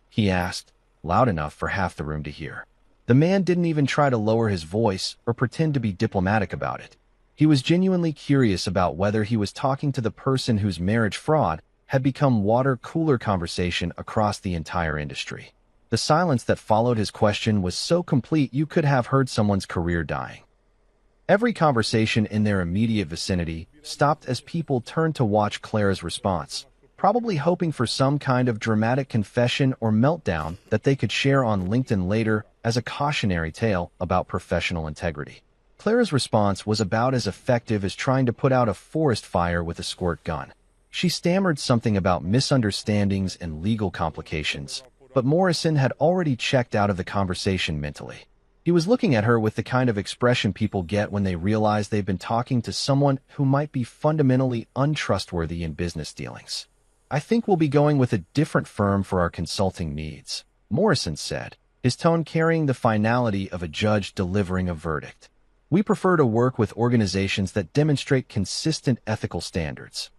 he asked, loud enough for half the room to hear. The man didn't even try to lower his voice or pretend to be diplomatic about it. He was genuinely curious about whether he was talking to the person whose marriage fraud had become water-cooler conversation across the entire industry. The silence that followed his question was so complete you could have heard someone's career dying. Every conversation in their immediate vicinity stopped as people turned to watch Clara's response, probably hoping for some kind of dramatic confession or meltdown that they could share on LinkedIn later as a cautionary tale about professional integrity. Clara's response was about as effective as trying to put out a forest fire with a squirt gun. She stammered something about misunderstandings and legal complications, but Morrison had already checked out of the conversation mentally. He was looking at her with the kind of expression people get when they realize they've been talking to someone who might be fundamentally untrustworthy in business dealings. "I think we'll be going with a different firm for our consulting needs," Morrison said, his tone carrying the finality of a judge delivering a verdict. "We prefer to work with organizations that demonstrate consistent ethical standards."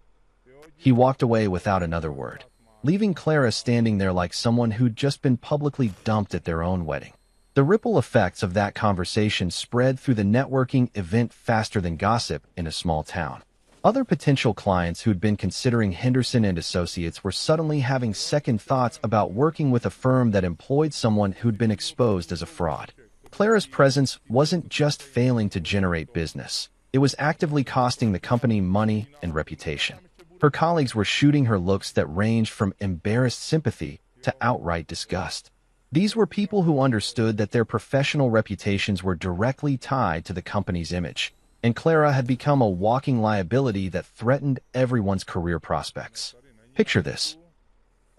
He walked away without another word, leaving Clara standing there like someone who'd just been publicly dumped at their own wedding. The ripple effects of that conversation spread through the networking event faster than gossip in a small town. Other potential clients who'd been considering Henderson and Associates were suddenly having second thoughts about working with a firm that employed someone who'd been exposed as a fraud. Clara's presence wasn't just failing to generate business. It was actively costing the company money and reputation. Her colleagues were shooting her looks that ranged from embarrassed sympathy to outright disgust. These were people who understood that their professional reputations were directly tied to the company's image, and Clara had become a walking liability that threatened everyone's career prospects. Picture this.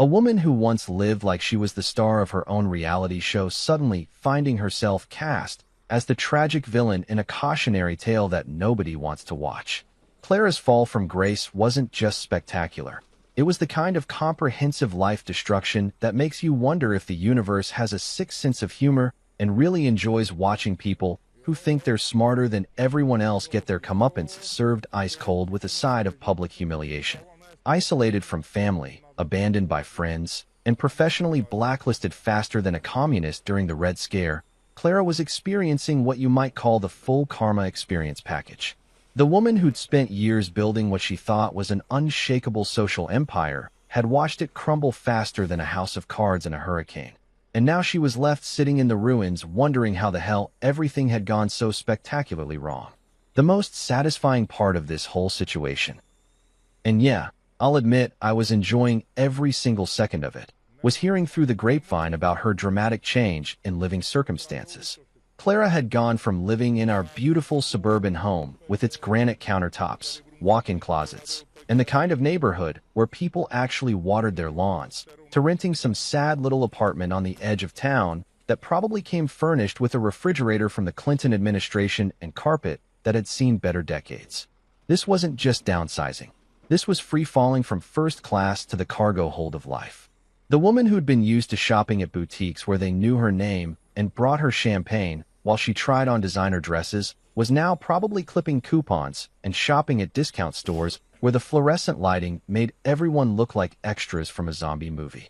A woman who once lived like she was the star of her own reality show suddenly finding herself cast as the tragic villain in a cautionary tale that nobody wants to watch. Clara's fall from grace wasn't just spectacular. It was the kind of comprehensive life destruction that makes you wonder if the universe has a sick sense of humor and really enjoys watching people who think they're smarter than everyone else get their comeuppance served ice cold with a side of public humiliation. Isolated from family, abandoned by friends, and professionally blacklisted faster than a communist during the Red Scare, Clara was experiencing what you might call the full karma experience package. The woman who'd spent years building what she thought was an unshakable social empire had watched it crumble faster than a house of cards in a hurricane. And now she was left sitting in the ruins wondering how the hell everything had gone so spectacularly wrong. The most satisfying part of this whole situation, and yeah, I'll admit I was enjoying every single second of it, was hearing through the grapevine about her dramatic change in living circumstances. Clara had gone from living in our beautiful suburban home with its granite countertops, walk-in closets, and the kind of neighborhood where people actually watered their lawns, to renting some sad little apartment on the edge of town that probably came furnished with a refrigerator from the Clinton administration and carpet that had seen better decades. This wasn't just downsizing. This was free-falling from first class to the cargo hold of life. The woman who'd been used to shopping at boutiques where they knew her name and brought her champagne while she tried on designer dresses was now probably clipping coupons and shopping at discount stores where the fluorescent lighting made everyone look like extras from a zombie movie.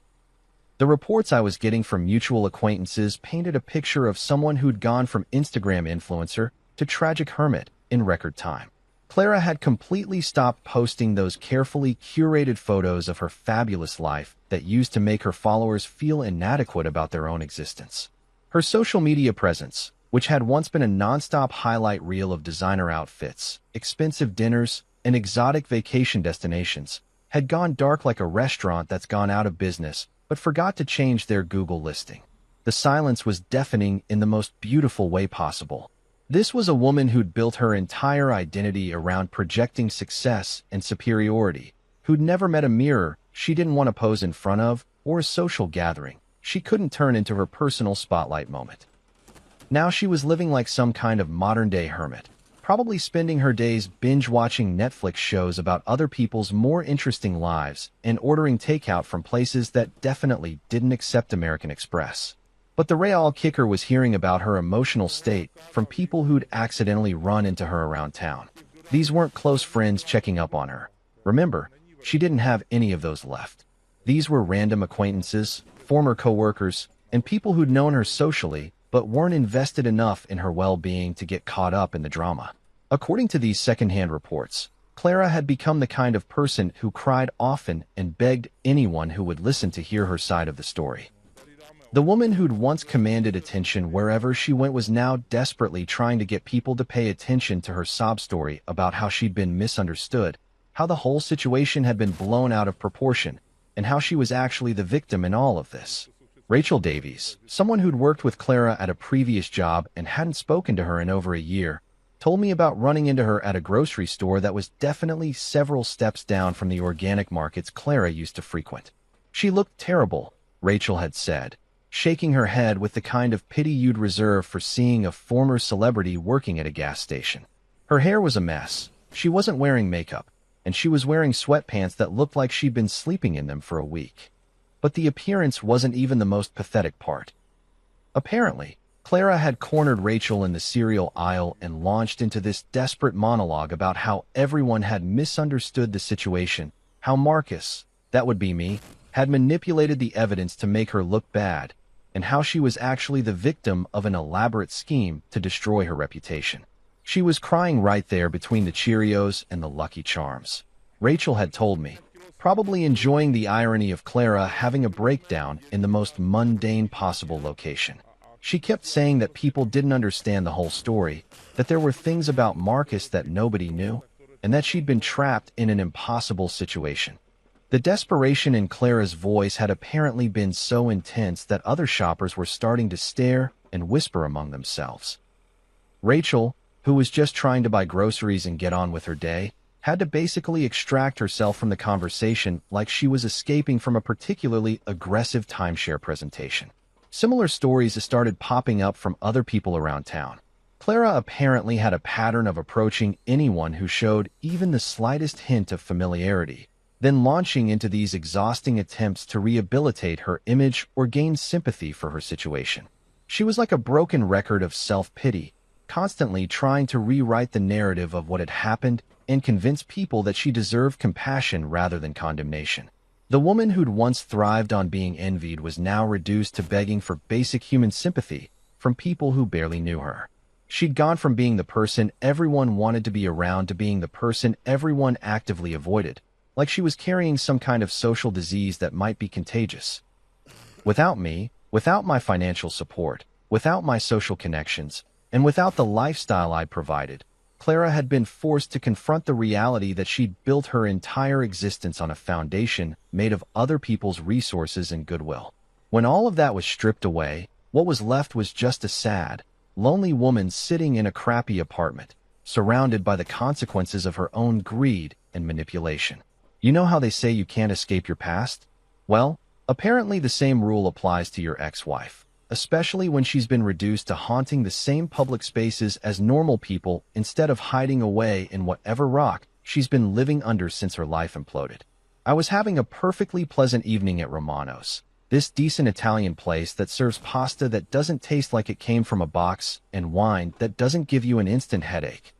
The reports I was getting from mutual acquaintances painted a picture of someone who'd gone from Instagram influencer to tragic hermit in record time. Clara had completely stopped posting those carefully curated photos of her fabulous life that used to make her followers feel inadequate about their own existence. Her social media presence, which had once been a nonstop highlight reel of designer outfits, expensive dinners, and exotic vacation destinations, had gone dark like a restaurant that's gone out of business but forgot to change their Google listing. The silence was deafening in the most beautiful way possible. This was a woman who'd built her entire identity around projecting success and superiority, who'd never met a mirror she didn't want to pose in front of or a social gathering she couldn't turn into her personal spotlight moment. Now she was living like some kind of modern-day hermit, probably spending her days binge-watching Netflix shows about other people's more interesting lives and ordering takeout from places that definitely didn't accept American Express. But the real kicker was hearing about her emotional state from people who'd accidentally run into her around town. These weren't close friends checking up on her. Remember, she didn't have any of those left. These were random acquaintances, former coworkers, and people who'd known her socially but weren't invested enough in her well-being to get caught up in the drama. According to these secondhand reports, Clara had become the kind of person who cried often and begged anyone who would listen to hear her side of the story. The woman who'd once commanded attention wherever she went was now desperately trying to get people to pay attention to her sob story about how she'd been misunderstood, how the whole situation had been blown out of proportion, and how she was actually the victim in all of this. Rachel Davies, someone who'd worked with Clara at a previous job and hadn't spoken to her in over a year, told me about running into her at a grocery store that was definitely several steps down from the organic markets Clara used to frequent. She looked terrible, Rachel had said, shaking her head with the kind of pity you'd reserve for seeing a former celebrity working at a gas station. Her hair was a mess, she wasn't wearing makeup, and she was wearing sweatpants that looked like she'd been sleeping in them for a week. But the appearance wasn't even the most pathetic part. Apparently, Clara had cornered Rachel in the cereal aisle and launched into this desperate monologue about how everyone had misunderstood the situation, how Marcus, that would be me, had manipulated the evidence to make her look bad, and how she was actually the victim of an elaborate scheme to destroy her reputation. She was crying right there between the Cheerios and the Lucky Charms. Rachel had told me, probably enjoying the irony of Clara having a breakdown in the most mundane possible location. She kept saying that people didn't understand the whole story, that there were things about Marcus that nobody knew, and that she'd been trapped in an impossible situation. The desperation in Clara's voice had apparently been so intense that other shoppers were starting to stare and whisper among themselves. Rachel, who was just trying to buy groceries and get on with her day, had to basically extract herself from the conversation like she was escaping from a particularly aggressive timeshare presentation. Similar stories started popping up from other people around town. Clara apparently had a pattern of approaching anyone who showed even the slightest hint of familiarity, then launching into these exhausting attempts to rehabilitate her image or gain sympathy for her situation. She was like a broken record of self-pity, constantly trying to rewrite the narrative of what had happened and convince people that she deserved compassion rather than condemnation. The woman who'd once thrived on being envied was now reduced to begging for basic human sympathy from people who barely knew her. She'd gone from being the person everyone wanted to be around to being the person everyone actively avoided, like she was carrying some kind of social disease that might be contagious. Without me, without my financial support, without my social connections, and without the lifestyle I provided, Clara had been forced to confront the reality that she'd built her entire existence on a foundation made of other people's resources and goodwill. When all of that was stripped away, what was left was just a sad, lonely woman sitting in a crappy apartment, surrounded by the consequences of her own greed and manipulation. You know how they say you can't escape your past? Well, apparently the same rule applies to your ex-wife, especially when she's been reduced to haunting the same public spaces as normal people instead of hiding away in whatever rock she's been living under since her life imploded. I was having a perfectly pleasant evening at Romano's, this decent Italian place that serves pasta that doesn't taste like it came from a box and wine that doesn't give you an instant headache.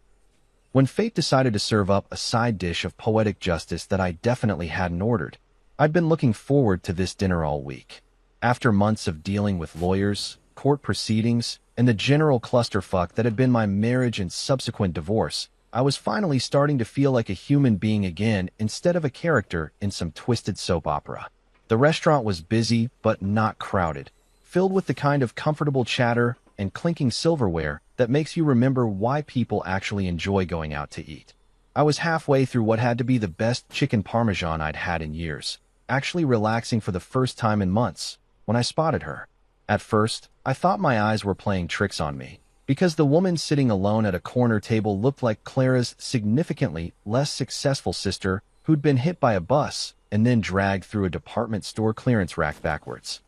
When fate decided to serve up a side dish of poetic justice that I definitely hadn't ordered, I'd been looking forward to this dinner all week. After months of dealing with lawyers, court proceedings, and the general clusterfuck that had been my marriage and subsequent divorce, I was finally starting to feel like a human being again instead of a character in some twisted soap opera. The restaurant was busy but not crowded, filled with the kind of comfortable chatter and clinking silverware that makes you remember why people actually enjoy going out to eat. I was halfway through what had to be the best chicken parmesan I'd had in years, actually relaxing for the first time in months, when I spotted her. At first, I thought my eyes were playing tricks on me, because the woman sitting alone at a corner table looked like Clara's significantly less successful sister who'd been hit by a bus and then dragged through a department store clearance rack backwards.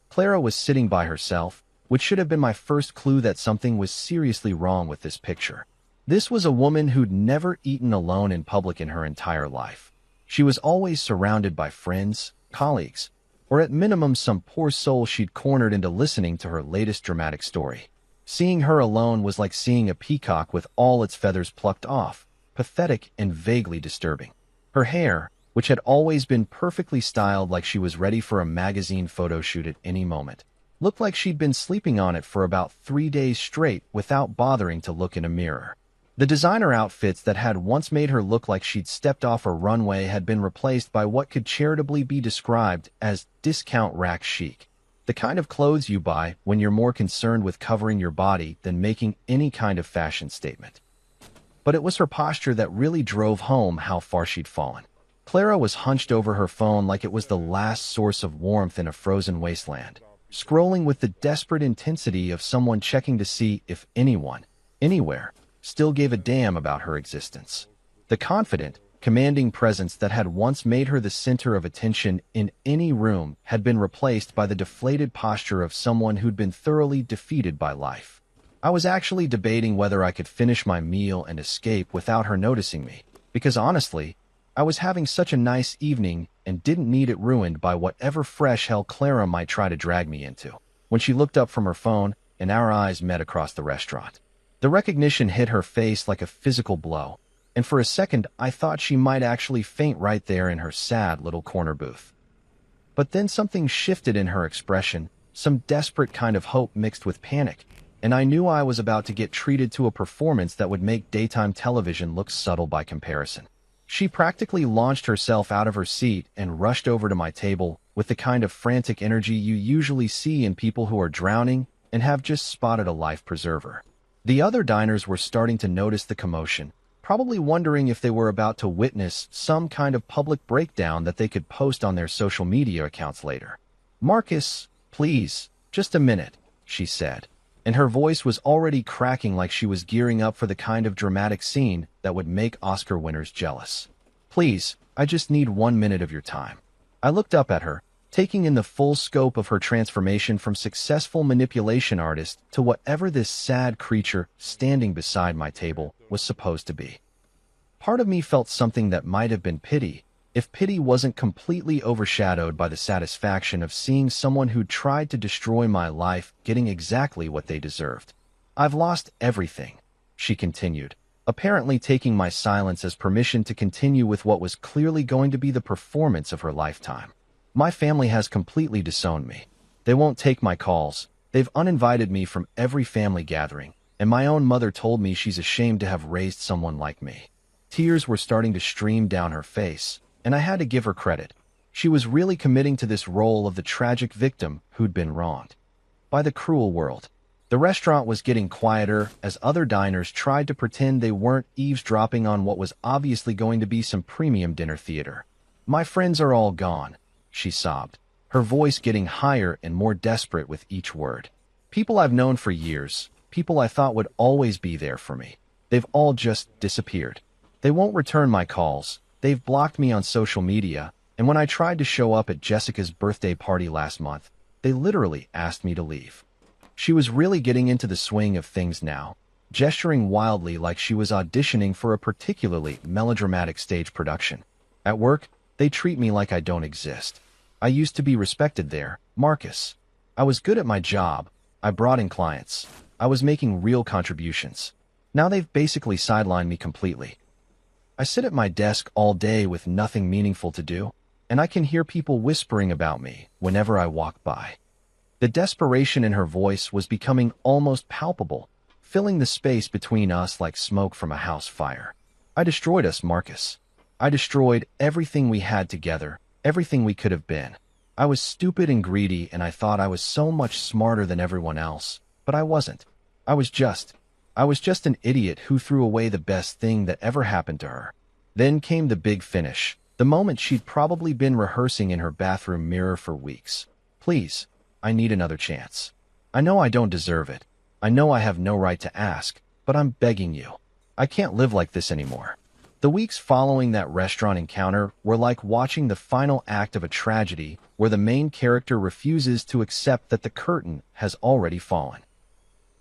Clara was sitting by herself, which should have been my first clue that something was seriously wrong with this picture. This was a woman who'd never eaten alone in public in her entire life. She was always surrounded by friends, colleagues, or at minimum some poor soul she'd cornered into listening to her latest dramatic story. Seeing her alone was like seeing a peacock with all its feathers plucked off, pathetic and vaguely disturbing. Her hair, which had always been perfectly styled like she was ready for a magazine photo shoot at any moment, looked like she'd been sleeping on it for about 3 days straight without bothering to look in a mirror. The designer outfits that had once made her look like she'd stepped off a runway had been replaced by what could charitably be described as discount rack chic, the kind of clothes you buy when you're more concerned with covering your body than making any kind of fashion statement. But it was her posture that really drove home how far she'd fallen. Clara was hunched over her phone like it was the last source of warmth in a frozen wasteland, scrolling with the desperate intensity of someone checking to see if anyone, anywhere, still gave a damn about her existence. The confident, commanding presence that had once made her the center of attention in any room had been replaced by the deflated posture of someone who'd been thoroughly defeated by life. I was actually debating whether I could finish my meal and escape without her noticing me, because honestly, I was having such a nice evening and didn't need it ruined by whatever fresh hell Clara might try to drag me into. When she looked up from her phone and our eyes met across the restaurant, the recognition hit her face like a physical blow, and for a second I thought she might actually faint right there in her sad little corner booth. But then something shifted in her expression, some desperate kind of hope mixed with panic, and I knew I was about to get treated to a performance that would make daytime television look subtle by comparison. She practically launched herself out of her seat and rushed over to my table with the kind of frantic energy you usually see in people who are drowning and have just spotted a life preserver. The other diners were starting to notice the commotion, probably wondering if they were about to witness some kind of public breakdown that they could post on their social media accounts later. "Marcus, please, just a minute," she said, and her voice was already cracking like she was gearing up for the kind of dramatic scene that would make Oscar winners jealous. Please, I just need 1 minute of your time. I looked up at her, taking in the full scope of her transformation from successful manipulation artist to whatever this sad creature standing beside my table was supposed to be. Part of me felt something that might have been pity, if pity wasn't completely overshadowed by the satisfaction of seeing someone who tried to destroy my life getting exactly what they deserved. I've lost everything, she continued, apparently taking my silence as permission to continue with what was clearly going to be the performance of her lifetime. My family has completely disowned me. They won't take my calls. They've uninvited me from every family gathering, and my own mother told me she's ashamed to have raised someone like me. Tears were starting to stream down her face, and I had to give her credit. She was really committing to this role of the tragic victim who'd been wronged by the cruel world. The restaurant was getting quieter as other diners tried to pretend they weren't eavesdropping on what was obviously going to be some premium dinner theater. My friends are all gone, she sobbed, her voice getting higher and more desperate with each word. People I've known for years, people I thought would always be there for me. They've all just disappeared. They won't return my calls. They've blocked me on social media, and when I tried to show up at Jessica's birthday party last month, they literally asked me to leave. She was really getting into the swing of things now, gesturing wildly like she was auditioning for a particularly melodramatic stage production. At work, they treat me like I don't exist. I used to be respected there, Marcus. I was good at my job. I brought in clients. I was making real contributions. Now they've basically sidelined me completely. I sit at my desk all day with nothing meaningful to do, and I can hear people whispering about me whenever I walk by. The desperation in her voice was becoming almost palpable, filling the space between us like smoke from a house fire. I destroyed us, Marcus. I destroyed everything we had together, everything we could have been. I was stupid and greedy, and I thought I was so much smarter than everyone else, but I wasn't. I was just an idiot who threw away the best thing that ever happened to her. Then came the big finish, the moment she'd probably been rehearsing in her bathroom mirror for weeks. Please, I need another chance. I know I don't deserve it. I know I have no right to ask, but I'm begging you. I can't live like this anymore. The weeks following that restaurant encounter were like watching the final act of a tragedy where the main character refuses to accept that the curtain has already fallen.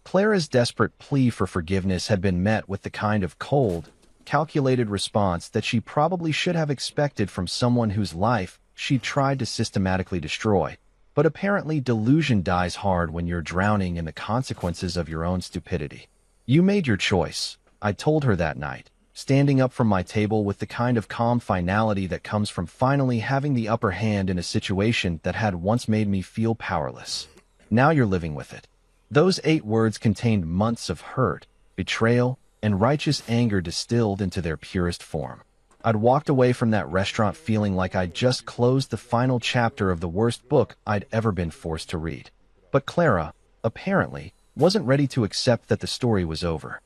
Clara's desperate plea for forgiveness had been met with the kind of cold, calculated response that she probably should have expected from someone whose life she tried to systematically destroy. But apparently delusion dies hard when you're drowning in the consequences of your own stupidity. You made your choice, I told her that night, standing up from my table with the kind of calm finality that comes from finally having the upper hand in a situation that had once made me feel powerless. Now you're living with it. Those 8 words contained months of hurt, betrayal, and righteous anger distilled into their purest form. I'd walked away from that restaurant feeling like I'd just closed the final chapter of the worst book I'd ever been forced to read. But Clara, apparently, wasn't ready to accept that the story was over.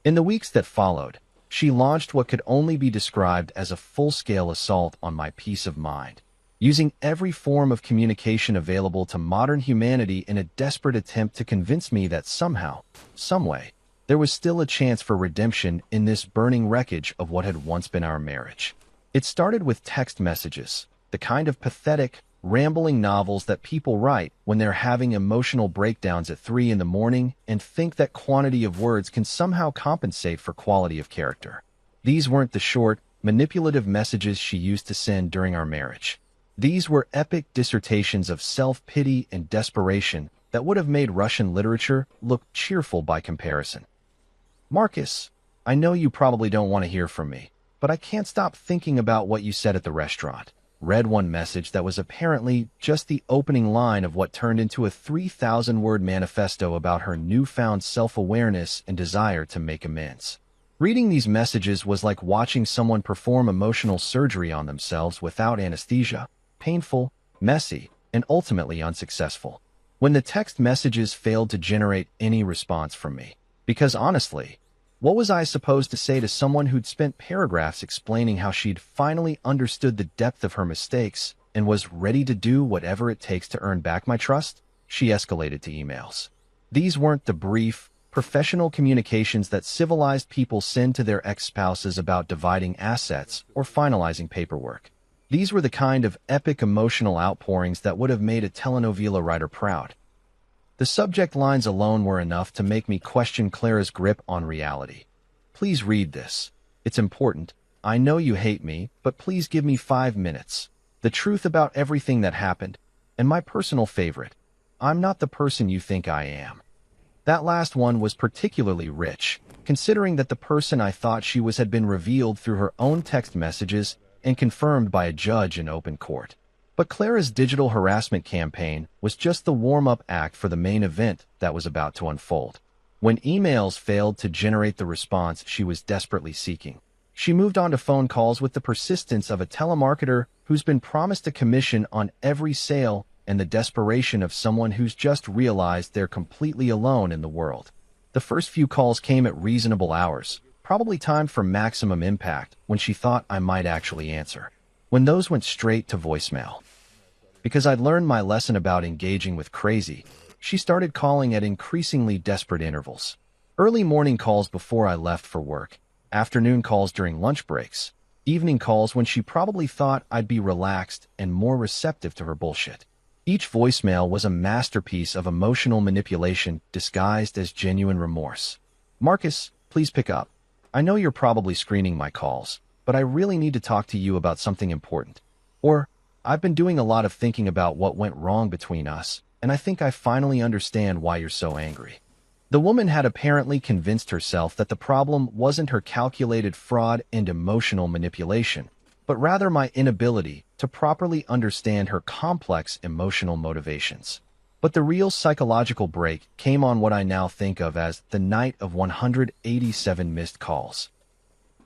In the weeks that followed, she launched what could only be described as a full-scale assault on my peace of mind, using every form of communication available to modern humanity in a desperate attempt to convince me that somehow, someway, there was still a chance for redemption in this burning wreckage of what had once been our marriage. It started with text messages, the kind of pathetic, rambling novels that people write when they're having emotional breakdowns at 3 in the morning and think that quantity of words can somehow compensate for quality of character. These weren't the short, manipulative messages she used to send during our marriage. These were epic dissertations of self-pity and desperation that would have made Russian literature look cheerful by comparison. Marcus, I know you probably don't want to hear from me, but I can't stop thinking about what you said at the restaurant. Read one message that was apparently just the opening line of what turned into a 3,000-word manifesto about her newfound self-awareness and desire to make amends. Reading these messages was like watching someone perform emotional surgery on themselves without anesthesia, painful, messy, and ultimately unsuccessful. When the text messages failed to generate any response from me, because honestly, what was I supposed to say to someone who'd spent paragraphs explaining how she'd finally understood the depth of her mistakes and was ready to do whatever it takes to earn back my trust? She escalated to emails. These weren't the brief, professional communications that civilized people send to their ex-spouses about dividing assets or finalizing paperwork. These were the kind of epic emotional outpourings that would have made a telenovela writer proud. The subject lines alone were enough to make me question Clara's grip on reality. Please read this. It's important. I know you hate me, but please give me 5 minutes. The truth about everything that happened. And my personal favorite. I'm not the person you think I am. That last one was particularly rich, considering that the person I thought she was had been revealed through her own text messages and confirmed by a judge in open court. But Clara's digital harassment campaign was just the warm-up act for the main event that was about to unfold. When emails failed to generate the response she was desperately seeking, she moved on to phone calls with the persistence of a telemarketer who's been promised a commission on every sale and the desperation of someone who's just realized they're completely alone in the world. The first few calls came at reasonable hours, probably timed for maximum impact, when she thought I might actually answer. When those went straight to voicemail. Because I'd learned my lesson about engaging with crazy, she started calling at increasingly desperate intervals. Early morning calls before I left for work, afternoon calls during lunch breaks, evening calls when she probably thought I'd be relaxed and more receptive to her bullshit. Each voicemail was a masterpiece of emotional manipulation disguised as genuine remorse. Marcus, please pick up. I know you're probably screening my calls, but I really need to talk to you about something important. Or, I've been doing a lot of thinking about what went wrong between us, and I think I finally understand why you're so angry. The woman had apparently convinced herself that the problem wasn't her calculated fraud and emotional manipulation, but rather my inability to properly understand her complex emotional motivations. But the real psychological break came on what I now think of as the night of 187 missed calls.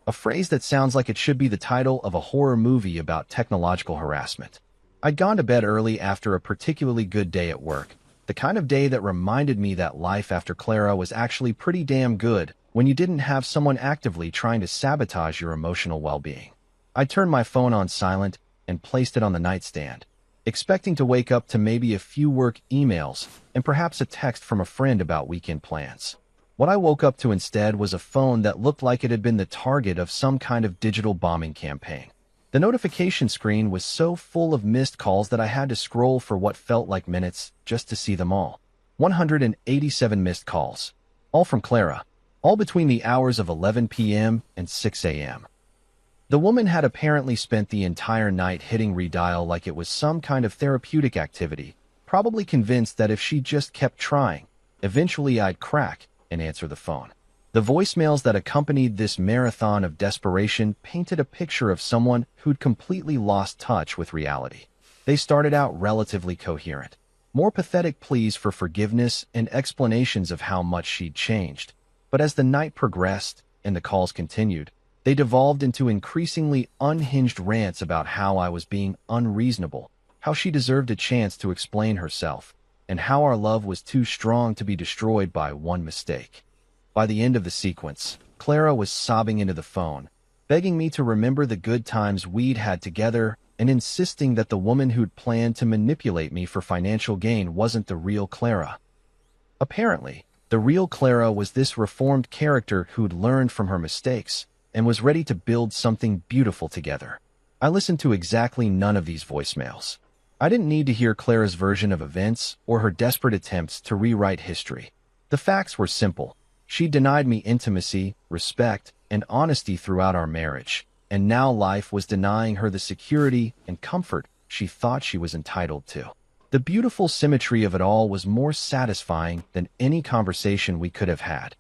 A phrase that sounds like it should be the title of a horror movie about technological harassment. I'd gone to bed early after a particularly good day at work, the kind of day that reminded me that life after Clara was actually pretty damn good when you didn't have someone actively trying to sabotage your emotional well-being. I turned my phone on silent and placed it on the nightstand, expecting to wake up to maybe a few work emails and perhaps a text from a friend about weekend plans. What I woke up to instead was a phone that looked like it had been the target of some kind of digital bombing campaign. The notification screen was so full of missed calls that I had to scroll for what felt like minutes just to see them all. 187 missed calls. All from Clara. All between the hours of 11 p.m. and 6 a.m. The woman had apparently spent the entire night hitting redial like it was some kind of therapeutic activity, probably convinced that if she just kept trying, eventually I'd crack and answer the phone. The voicemails that accompanied this marathon of desperation painted a picture of someone who'd completely lost touch with reality. They started out relatively coherent, more pathetic pleas for forgiveness and explanations of how much she'd changed. But as the night progressed and the calls continued, they devolved into increasingly unhinged rants about how I was being unreasonable, how she deserved a chance to explain herself, and how our love was too strong to be destroyed by one mistake. By the end of the sequence, Clara was sobbing into the phone, begging me to remember the good times we'd had together and insisting that the woman who'd planned to manipulate me for financial gain wasn't the real Clara. Apparently, the real Clara was this reformed character who'd learned from her mistakes and was ready to build something beautiful together. I listened to exactly none of these voicemails. I didn't need to hear Clara's version of events or her desperate attempts to rewrite history. The facts were simple. She denied me intimacy, respect, and honesty throughout our marriage, and now life was denying her the security and comfort she thought she was entitled to. The beautiful symmetry of it all was more satisfying than any conversation we could have had.